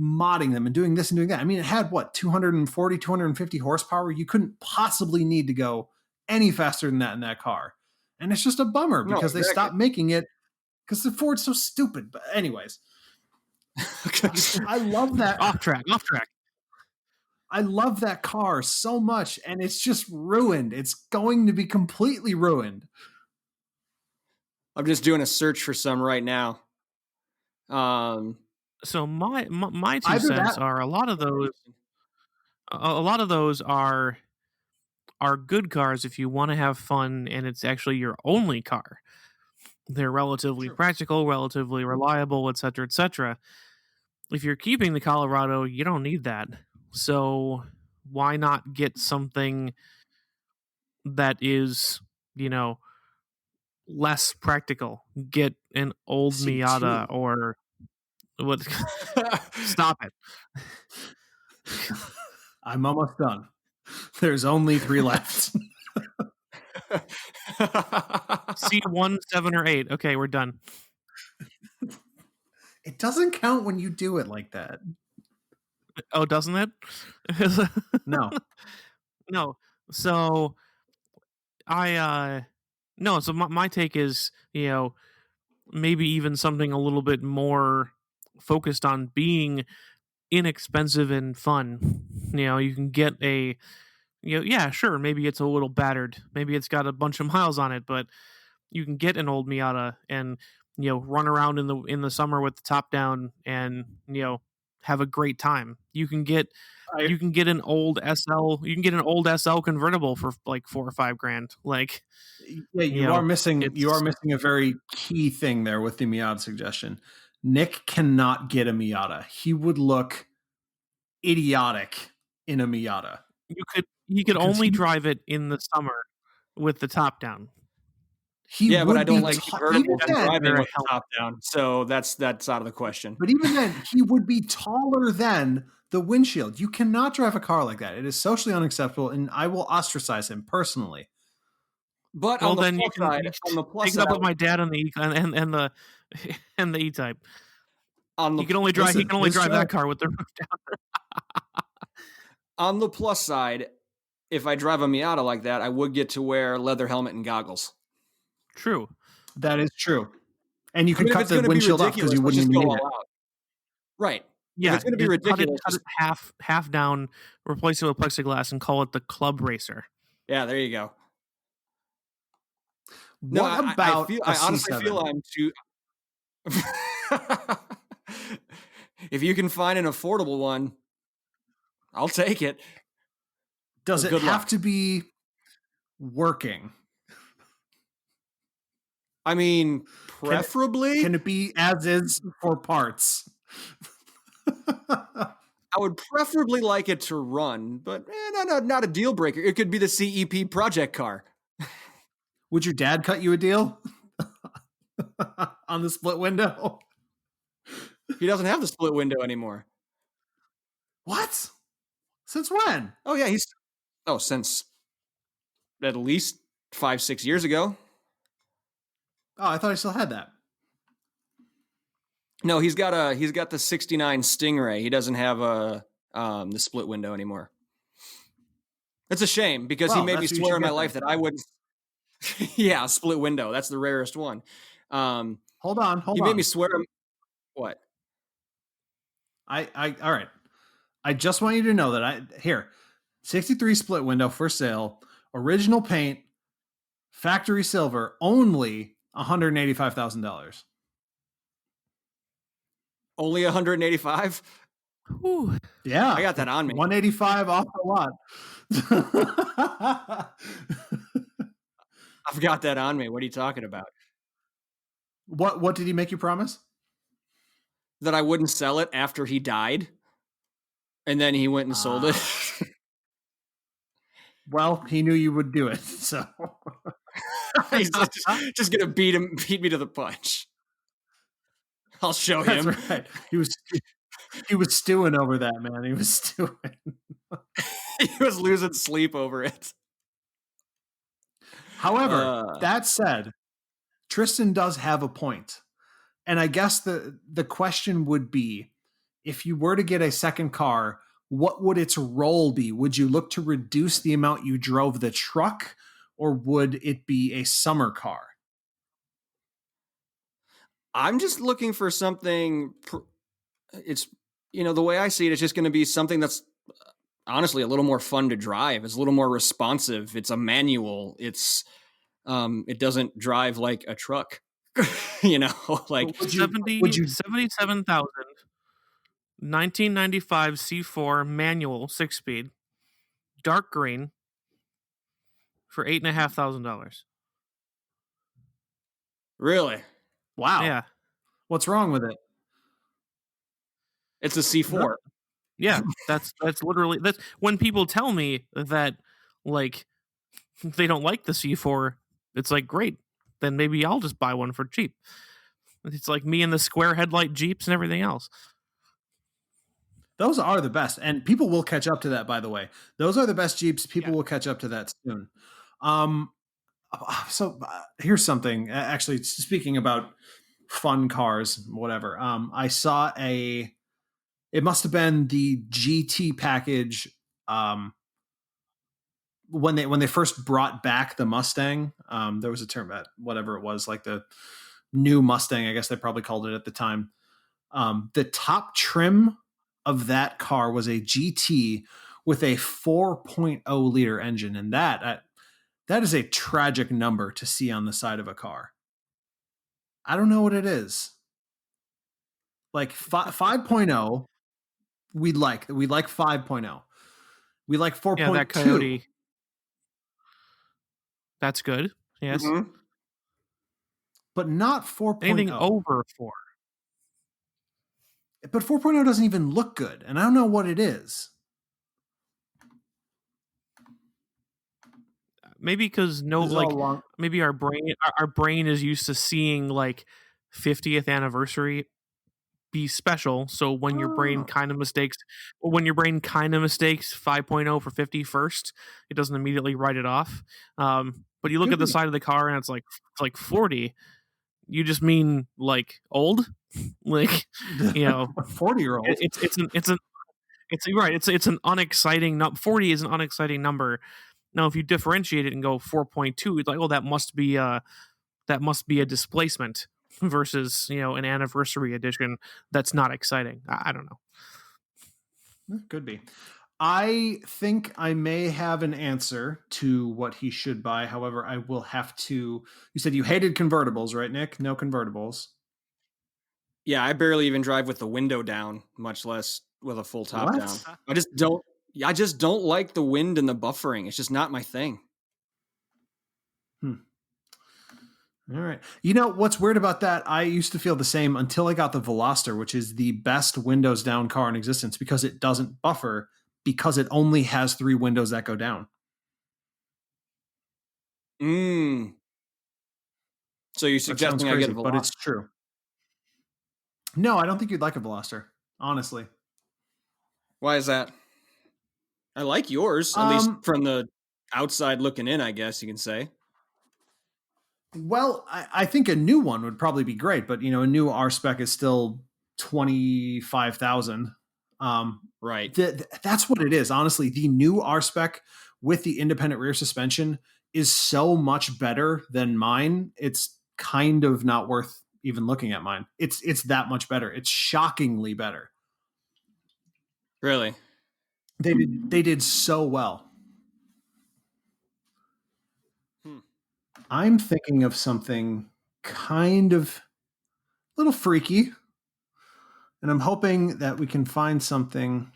modding them and doing this and doing that. I mean, it had 240, 250 horsepower. You couldn't possibly need to go any faster than that in that car. And it's just a bummer because they stopped making it because the Ford's so stupid. But anyways, I love that. Off track. I love that car so much, and it's just ruined. It's going to be completely ruined. I'm just doing a search for some right now. So my two cents are a lot of those are good cars if you want to have fun and it's actually your only car. They're relatively practical, relatively reliable, etc., etc. If you're keeping the Colorado, you don't need that. So why not get something that is, less practical? Get an old C2. Miata or what? Stop it. I'm almost done. There's only 3 left. C1, 7, or 8. Okay, we're done. It doesn't count when you do it like that. Oh, doesn't it? No. No. So no, so my take is, maybe even something a little bit more focused on being inexpensive and fun. You can get a, yeah, sure, maybe it's a little battered, maybe it's got a bunch of miles on it, but you can get an old Miata and run around in the summer with the top down and have a great time. You can get an old SL. You can get an old SL convertible for like $4 or $5 grand. Like, yeah, you are missing a very key thing there with the Miata suggestion. Nick cannot get a Miata. He would look idiotic in a Miata. he could Because only he- drive it in the summer with the top down. He Yeah, but I would don't be like ta- convertibles even and then, driving Wear a with the top down. So that's out of the question. but even then, he would be taller than the windshield. You cannot drive a car like that. It is socially unacceptable, and I will ostracize him personally. But Well, on the then you plus can side, on the plus take it up side, with my dad on the and the and the E-Type. on the He can only drive. listen, he can only his drive that job- car with the roof down. on the plus side, if I drive a Miata like that, I would get to wear leather helmet and goggles. True. That is true. And you I could mean, if cut it's the going to be windshield off ridiculous, because you let's wouldn't just even go need all it. out. Right. Yeah, If it's going to be just cut ridiculous, it half down, replace it with plexiglass, and call it the Club Racer. yeah, there you go. No, What about I a honestly C7? feel I'm too. If you can find an affordable one, I'll take it. Does Well, it good have luck. to be working? I mean, preferably, Can it be as is for parts? I would preferably like it to run, but no, not a deal breaker. It could be the CEP project car. Would your dad cut you a deal on the split window? He doesn't have the split window anymore. What? Since when? Oh yeah, since at least 5-6 years ago. Oh, I thought I still had that. No, he's got the 69 Stingray. He doesn't have the split window anymore. It's a shame because he Well, made me that's what you swear should in my get life then. that I wouldn't. Yeah, split window. That's the rarest one. Hold on. He made me swear. What? All right. I just want you to know that 63 split window for sale, original paint, factory silver, only $185,000. Only 185? Whew. Yeah, I got that on me. 185 off the lot. I've got that on me. What are you talking about? What did he make you promise? That I wouldn't sell it after he died, and then he went and sold it. Well, he knew you would do it, so He's just gonna beat me to the punch. I'll show that's him. right. He was stewing over that, man. He was stewing. He was losing sleep over it. However, that said, Tristan does have a point. And I guess the question would be, if you were to get a second car, what would its role be? Would you look to reduce the amount you drove the truck, or would it be a summer car? I'm just looking for something. It's, the way I see it, it's just going to be something that's honestly a little more fun to drive. It's a little more responsive. It's a manual. It's, it doesn't drive like a truck, like Would you- 77,000 1995 C4 manual 6-speed, dark green, for $8,500. really? Wow. Yeah, What's wrong with it? It's a C4. yeah. That's literally that's when people tell me that like they don't like the C4. It's like, great, then maybe I'll just buy one for cheap. It's like me and the square headlight Jeeps and everything else. Those are the best, and people will catch up to that. By the way, those are the best Jeeps. People will catch up to that soon. So here's something. Actually, speaking about fun cars, whatever. I saw it must have been the GT package. When they first brought back the Mustang, there was a term that whatever it was, like the new Mustang, I guess they probably called it at the time. The top trim of that car was a GT with a 4.0 liter engine, and that is a tragic number to see on the side of a car. I don't know what it is. Like 5.0, we like 5.0. We like 4.2. Yeah, that Coyote. That's good. Yes. Mhm. But not 4.0. Anything over 4. But 4.0 doesn't even look good, and I don't know what it is. maybe because This is all long. maybe our brain is used to seeing like 50th anniversary be special. So when your brain Oh. kind of mistakes 5.0 for 51st, it doesn't immediately write it off. But you look Could at the be. side of the car and it's like 40. You just mean like old, like 40-year-old. It's right. It's an unexciting number. 40 is an unexciting number. Now, if you differentiate it and go 4.2, it's like, oh, that must be a displacement versus an anniversary edition that's not exciting. I don't know. Could be. I think I may have an answer to what he should buy. However, I will have to. You said you hated convertibles, right, Nick? No convertibles. Yeah, I barely even drive with the window down, much less with a full top What? down. I just don't like the wind and the buffering. It's just not my thing. All right. You know what's weird about that? I used to feel the same until I got the Veloster, which is the best windows down car in existence because it doesn't buffer, because it only has 3 windows that go down. So you're suggesting I get a Veloster? But it's true. No, I don't think you'd like a Veloster, honestly. Why is that? I like yours, at least from the outside looking in, I guess you can say. Well, I think a new one would probably be great, but a new R spec is still 25,000. Right. That's what it is. Honestly, the new R spec with the independent rear suspension is so much better than mine. It's kind of not worth even looking at mine. It's that much better. It's shockingly better. Really? They did so well. I'm thinking of something kind of a little freaky, and I'm hoping that we can find something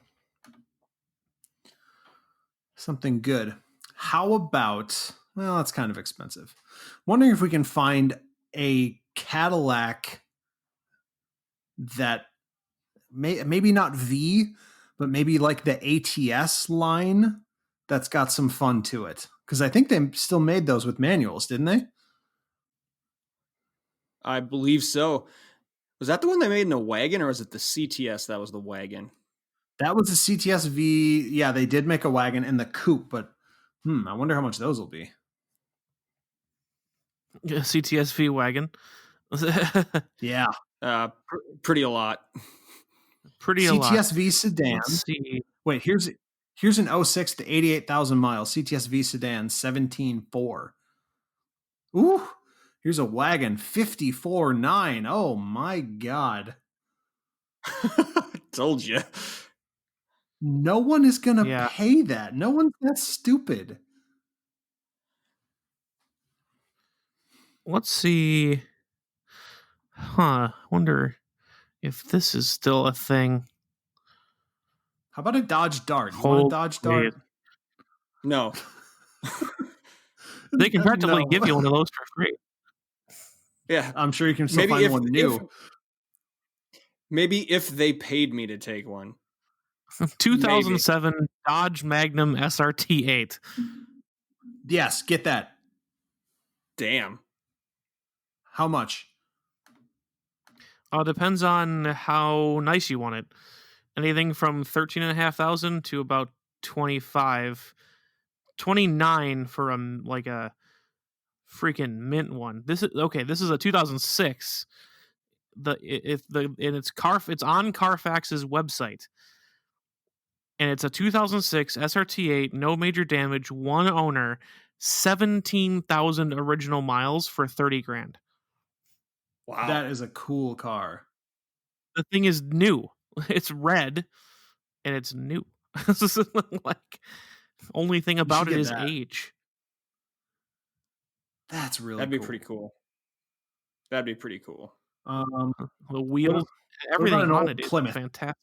good. How about, well, that's kind of expensive. Wondering if we can find a Cadillac that maybe not V, but maybe like the ATS line that's got some fun to it. Because I think they still made those with manuals, didn't they? I believe so. Was that the one they made in a wagon, or was it the CTS that was the wagon? That was the CTS V. Yeah, they did make a wagon and the coupe, but I wonder how much those will be. CTS V wagon. Yeah. Pretty a lot. Pretty a lot. CTS V sedan. Let's see. Wait, here's an 06 to 88,000 miles. CTS V sedan 17.4. Ooh, here's a wagon 54.9. Oh my God. Told you. No one is going to pay that. No one's that stupid. Let's see. Wonder if this is still a thing. How about a Dodge Dart? You want a Dodge Dart? No. They can practically give you one of those for free. Yeah. I'm sure you can still find one new. Maybe if they paid me to take one. 2007 maybe. Dodge Magnum SRT8. Yes, get that. Damn. How much? Depends on how nice you want it. Anything from 13,500 to about 29 for a freaking mint one. This is a 2006. It's on Carfax's website. And it's a 2006 SRT8, no major damage, one owner, 17,000 original miles for $30,000. Wow. That is a cool car. The thing is new. It's red and it's new. Only thing about it is age. That's really That'd be pretty cool. That'd be pretty cool. The wheels, everything on it is fantastic.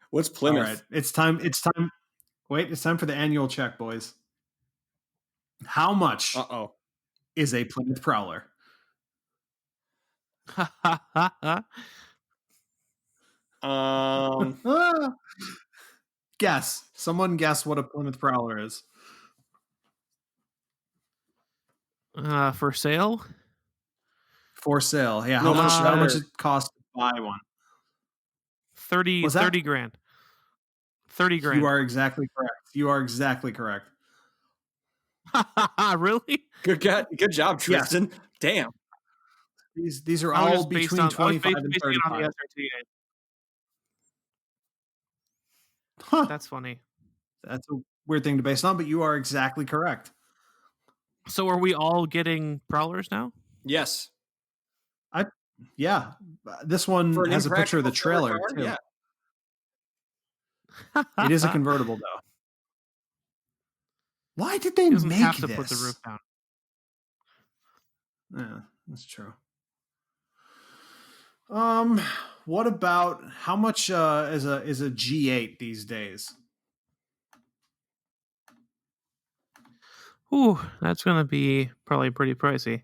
What's Plymouth? All right. It's time. Wait, it's time for the annual check, boys. How much is a Plymouth Prowler? Guess. Someone guess what a Plymouth Prowler is. For sale? For sale. Yeah. No, How much sure. it costs to buy one? 30 What's that? 30 grand. 30 grand. You are exactly correct. You are exactly correct. Really? Good job, Tristan. Damn. These are I was all just based between on, 25 and basing it on 35. the SRTA. Huh. That's funny. That's a weird thing to base it on, but you are exactly correct. So are we all getting Prowlers now? Yes. Yeah. This one For an has a picture of the impractical trailer, car, too. yeah. It is a convertible, though. Why did they He doesn't make have to this? put the roof down. Yeah, that's true. What about how much is a G8 these days? Ooh, that's gonna be probably pretty pricey.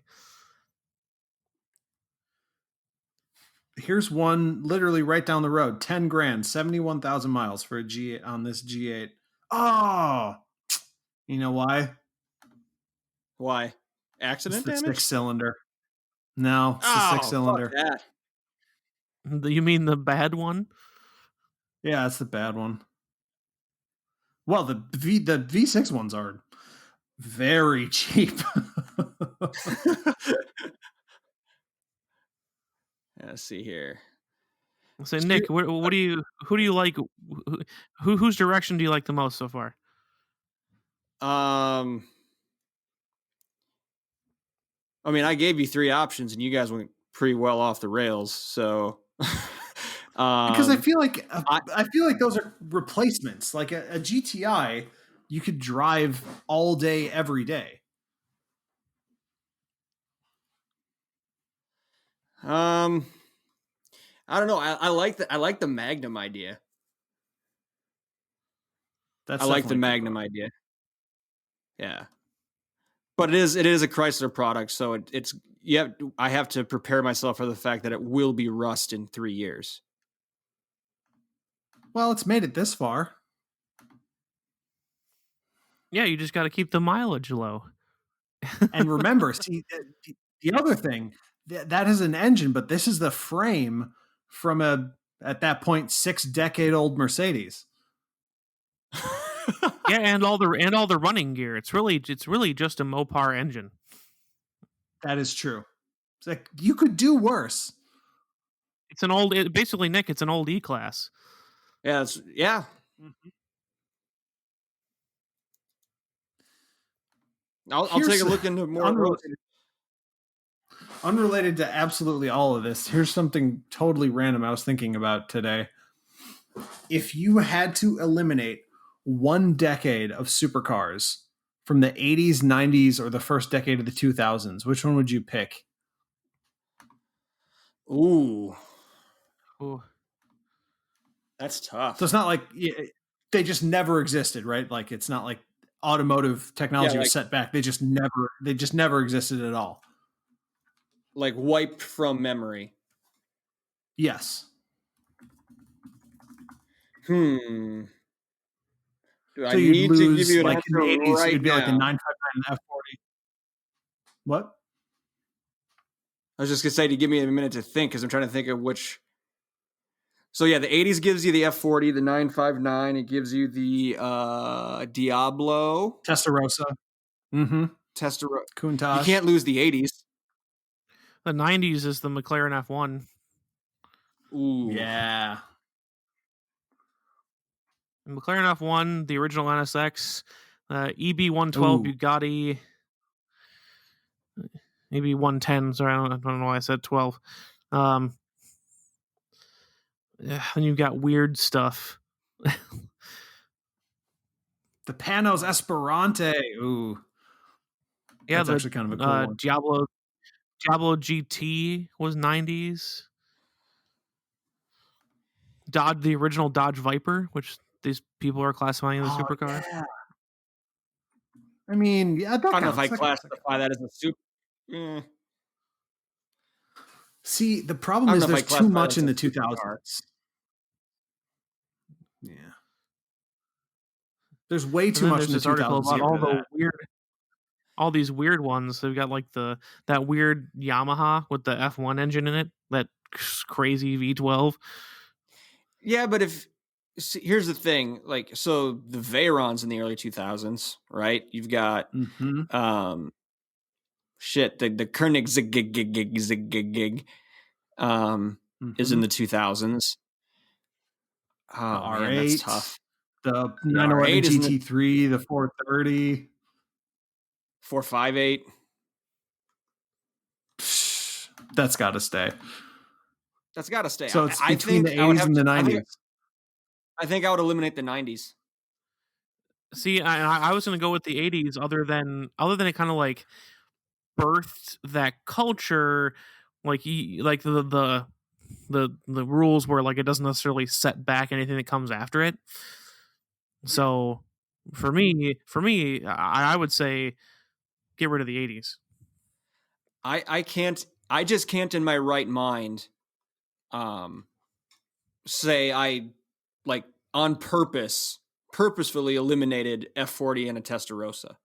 Here's one literally right down the road. 10 grand, 71,000 miles for a G8 on this G8. Oh, you know why? Why? It's Accident the damage? 6-cylinder. No, it's the 6-cylinder. Fuck that. You mean the bad one? Yeah, that's the bad one. Well, the V6 ones are very cheap. Let's see here. So Nick, who do you like? Whose direction do you like the most so far? I mean, I gave you 3 options, and you guys went pretty well off the rails. So, Because I feel like those are replacements. Like a GTI, you could drive all day, every day. I don't know. I like the Magnum idea. That's I like the definitely Magnum cool. idea. Yeah, but it is a Chrysler product, so I have to prepare myself for the fact that it will be rust in 3 years. Well, it's made it this far. Yeah, you just got to keep the mileage low. And remember, see, the other thing that is an engine, but this is the frame from at that point 6-decade-old Mercedes. Yeah, and all the running gear. It's really just a Mopar engine. That is true. It's like you could do worse. It's basically Nick. It's an old E-Class. Yeah, yeah. I'll take a look into more. Unrelated to absolutely all of this, here's something totally random I was thinking about today. If you had to eliminate one decade of supercars from the 80s, 90s, or the first decade of the 2000s, which one would you pick? Ooh. Ooh. That's tough. So it's not like they just never existed, right? Like it's not like automotive technology was set back. They just never existed at all. Like wiped from memory. Yes. Do So you'd lose, to give you an like in the 80s, right it'd be now? like a 959 F40. What? I was just gonna say to give me a minute to think because I'm trying to think of which. So yeah, the 80s gives you the F40, the 959. It gives you the Diablo, Testarossa. Mm-hmm. Testarossa. Countach. You can't lose the 80s. The 90s is the McLaren F1. Ooh. Yeah. The McLaren F1, the original NSX, EB112 Ooh. Bugatti, maybe 110. Sorry, I don't know why I said 12. And you've got weird stuff. The Panos Esperante. Ooh. Yeah, that's actually kind of a cool one. Diablo GT was 90s. The original Dodge Viper, which these people are classifying as a supercar. Yeah. I mean, yeah, I don't know if I classify that as a super. See, the problem is there's too much in the 2000s. car. Yeah. There's way And too then much there's in the this article 2000s about to get all rid of the that. all these weird ones. They've got like that weird Yamaha with the F1 engine in it, that crazy V12. Yeah, but here's the thing, like, so the Veyrons in the early 2000s, right? You've got Mm-hmm. the Koenigsegg is in the 2000s. The Oh man, that's R8, tough. the The 911 R8 is in the GT3, the 430. 458. That's got to stay. That's got to stay. So it's I between think the I would 80s have and the to, 90s. I think I would eliminate the 90s. See, I was going to go with the 80s, other than it kind of like birthed that culture, like the rules where like it doesn't necessarily set back anything that comes after it. So for me, I would say get rid of the 80s. I just can't in my right mind say I like on purposefully eliminated F40 and a Testarossa.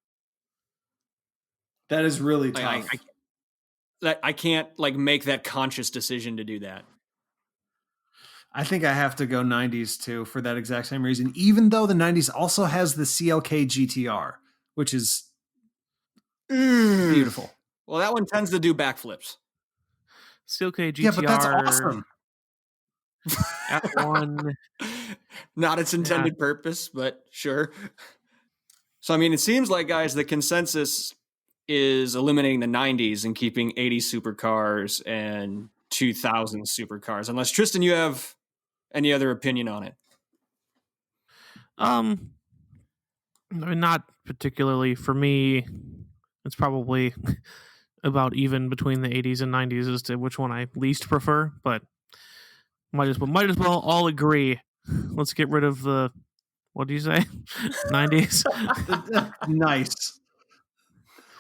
That is really tough. I can't like make that conscious decision to do that. I think I have to go 90s too for that exact same reason, even though the 90s also has the CLK GTR, which is beautiful. Well, that one tends to do backflips. CLK GTR. Yeah, but that's awesome. F1. Not its intended purpose, but sure. So, I mean, it seems like, guys, the consensus is eliminating the 90s and keeping 80 supercars and 2000 supercars. Unless, Tristan, you have any other opinion on it? I mean, not particularly. For me, it's probably about even between the 80s and 90s as to which one I least prefer, but might as well all agree. Let's get rid of the, what do you say? 90s? Nice.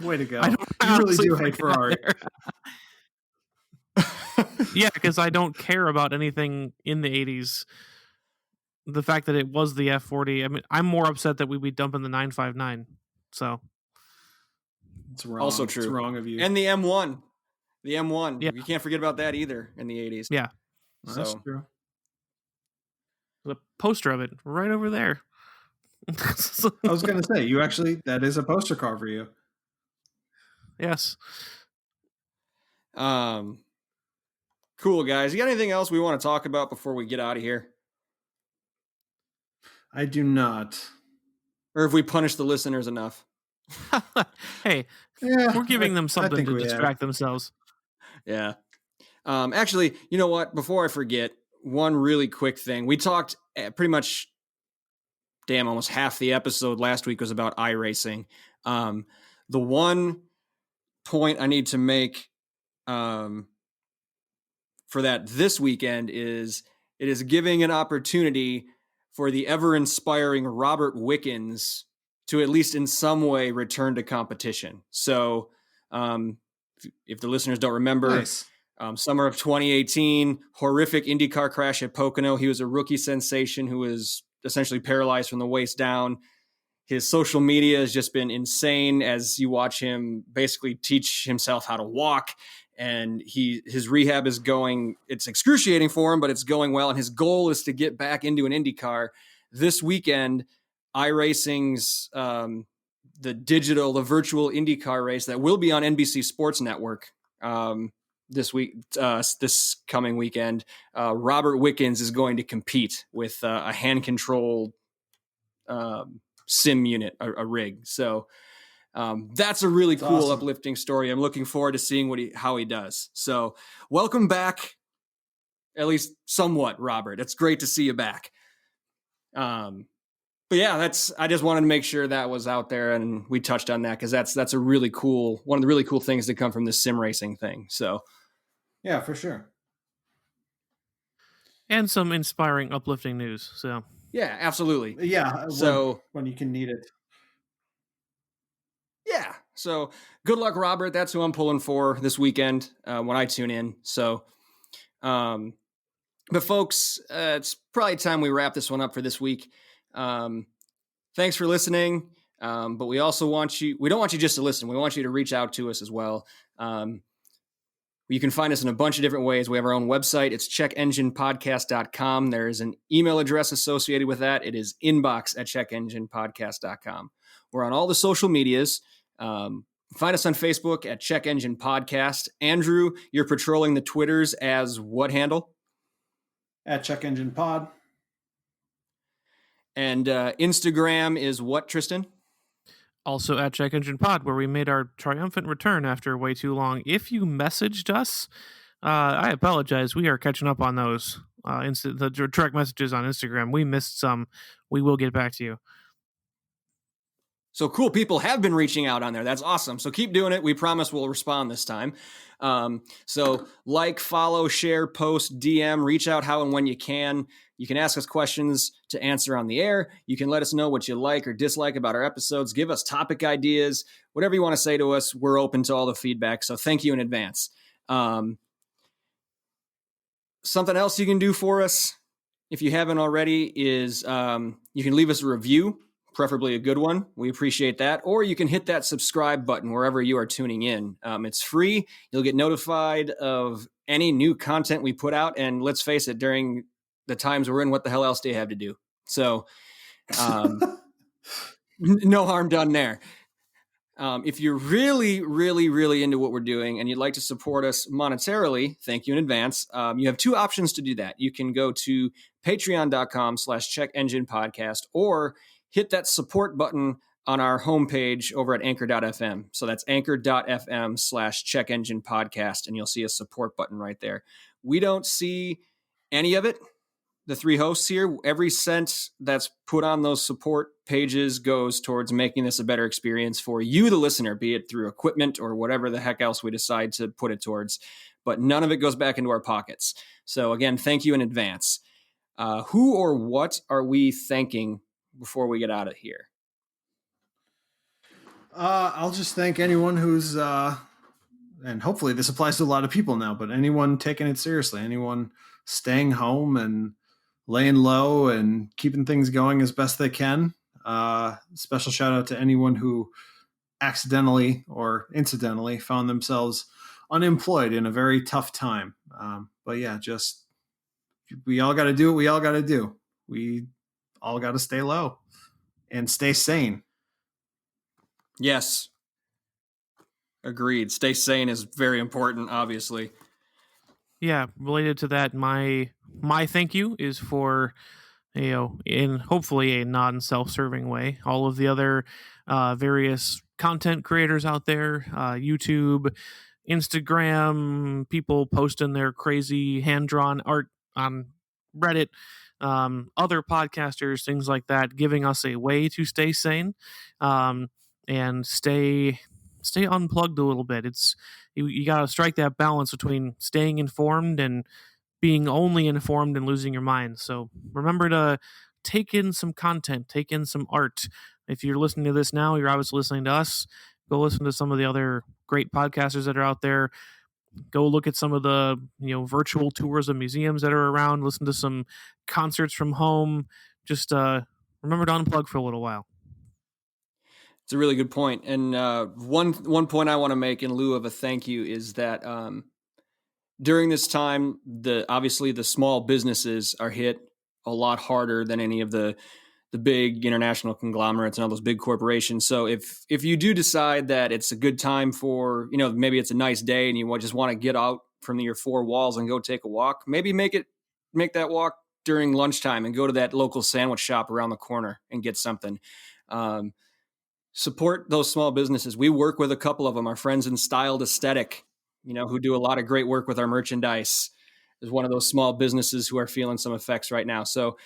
Way to go. I You really do hate Ferrari. Yeah, because I don't care about anything in the 80s. The fact that it was the F40, I mean, I'm more upset that we'd be dumping the 959. So it's wrong. Also true. It's wrong of you. And the M1. The M1. Yeah. You can't forget about that either in the 80s. Yeah. That's true. The poster of it right over there. I was going to say, that is a poster car for you. Yes. Cool, guys. You got anything else we want to talk about before we get out of here? I do not. Or have we punished the listeners enough? Hey, we're giving them something to distract themselves. Yeah. Actually, you know what? Before I forget, one really quick thing. We talked pretty much, almost half the episode last week was about iRacing. The one point I need to make for that this weekend is it is giving an opportunity for the ever-inspiring Robert Wickens to at least in some way return to competition. So if the listeners don't remember, nice. Summer of 2018, horrific IndyCar crash at Pocono. He was a rookie sensation who was essentially paralyzed from the waist down. His social media has just been insane as you watch him basically teach himself how to walk. And his rehab is going, it's excruciating for him, but it's going well. And his goal is to get back into an IndyCar. This weekend, iRacing's the virtual IndyCar race that will be on NBC Sports Network this coming weekend. Robert Wickens is going to compete with a hand-controlled sim unit, a rig. So that's a really cool, awesome, uplifting story. I'm looking forward to seeing how he does. So welcome back, at least somewhat, Robert. It's great to see you back. But yeah, I just wanted to make sure that was out there and we touched on that because that's a really cool, one of the really cool things that come from this sim racing thing. So yeah, for sure. And some inspiring, uplifting news. So yeah, absolutely. Yeah. So when you can need it. Yeah. So good luck, Robert. That's who I'm pulling for this weekend when I tune in. So, but folks, it's probably time we wrap this one up for this week. thanks for listening. But we also we don't want you just to listen. We want you to reach out to us as well. You can find us in a bunch of different ways. We have our own website. It's checkenginepodcast.com. There's an email address associated with that. It is inbox@checkenginepodcast.com. We're on all the social medias. Find us on Facebook at Check Engine Podcast. Andrew, you're patrolling the Twitters as what handle? At Check Engine Pod. And Instagram is what, Tristan? Also at Check Engine Pod, where we made our triumphant return after way too long. If you messaged us, I apologize. We are catching up on those. The direct messages on Instagram. We missed some. We will get back to you. So cool. People have been reaching out on there. That's awesome. So keep doing it. We promise we'll respond this time. So like, follow, share, post, DM, reach out how and when you can. You can ask us questions to answer on the air. You can let us know what you like or dislike about our episodes. Give us topic ideas, whatever you want to say to us. We're open to all the feedback. So thank you in advance. Something else you can do for us, if you haven't already, is you can leave us a review, preferably a good one. We appreciate that. Or you can hit that subscribe button wherever you are tuning in. It's free. You'll get notified of any new content we put out. And let's face it, during the times we're in, what the hell else do you have to do? So no harm done there. If you're really, really, really into what we're doing and you'd like to support us monetarily, thank you in advance. You have two options to do that. You can go to patreon.com/checkenginepodcast or hit that support button on our homepage over at anchor.fm. So that's anchor.fm/checkenginepodcast, and you'll see a support button right there. We don't see any of it. The three hosts here, every cent that's put on those support pages goes towards making this a better experience for you, the listener, be it through equipment or whatever the heck else we decide to put it towards. But none of it goes back into our pockets. So again, thank you in advance. Who or what are we thanking before we get out of here? I'll just thank anyone who's, and hopefully this applies to a lot of people now, but anyone taking it seriously, anyone staying home and laying low and keeping things going as best they can. Special shout out to anyone who accidentally or incidentally found themselves unemployed in a very tough time. But yeah, just we all got to do what we all got to do. We all got to stay low and stay sane. Yes. Agreed. Stay sane is very important, obviously. Yeah, related to that, my thank you is for, in hopefully a non-self-serving way, all of the other various content creators out there, YouTube, Instagram, people posting their crazy hand-drawn art on Reddit, other podcasters, things like that, giving us a way to stay sane and stay unplugged a little bit. It's you got to strike that balance between staying informed and being only informed and losing your mind. So remember to take in some content, take in some art. If you're listening to this now, you're obviously listening to us. Go listen to some of the other great podcasters that are out there. Go look at some of the virtual tours of museums that are around. Listen to some concerts from home. Just remember to unplug for a little while. It's a really good point. And one point I want to make in lieu of a thank you is that during this time, obviously the small businesses are hit a lot harder than any of the big international conglomerates and all those big corporations. So if you do decide that it's a good time for, maybe it's a nice day and you just want to get out from your four walls and go take a walk, maybe make that walk during lunchtime and go to that local sandwich shop around the corner and get something. Support those small businesses. We work with a couple of them. Our friends in Styled Aesthetic, who do a lot of great work with our merchandise, is one of those small businesses who are feeling some effects right now. So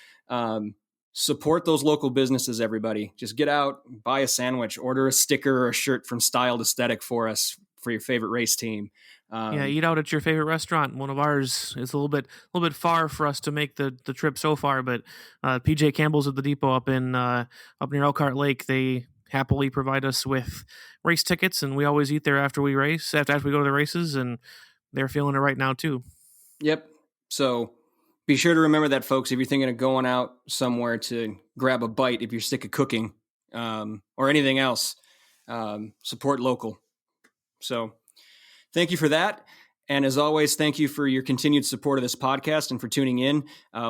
support those local businesses, everybody. Just get out, buy a sandwich, order a sticker or a shirt from Styled Aesthetic for us, for your favorite race team. Eat out at your favorite restaurant. One of ours is a little bit far for us to make the trip so far, but PJ Campbell's at the depot up near Elkhart Lake. They happily provide us with race tickets, and we always eat there after we race, after we go to the races, and they're feeling it right now too. Yep. So be sure to remember that, folks. If you're thinking of going out somewhere to grab a bite, if you're sick of cooking, or anything else. Support local. So thank you for that. And as always, thank you for your continued support of this podcast and for tuning in.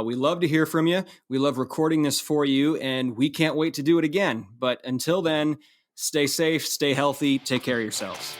We love to hear from you. We love recording this for you, and we can't wait to do it again. But until then, stay safe, stay healthy, take care of yourselves.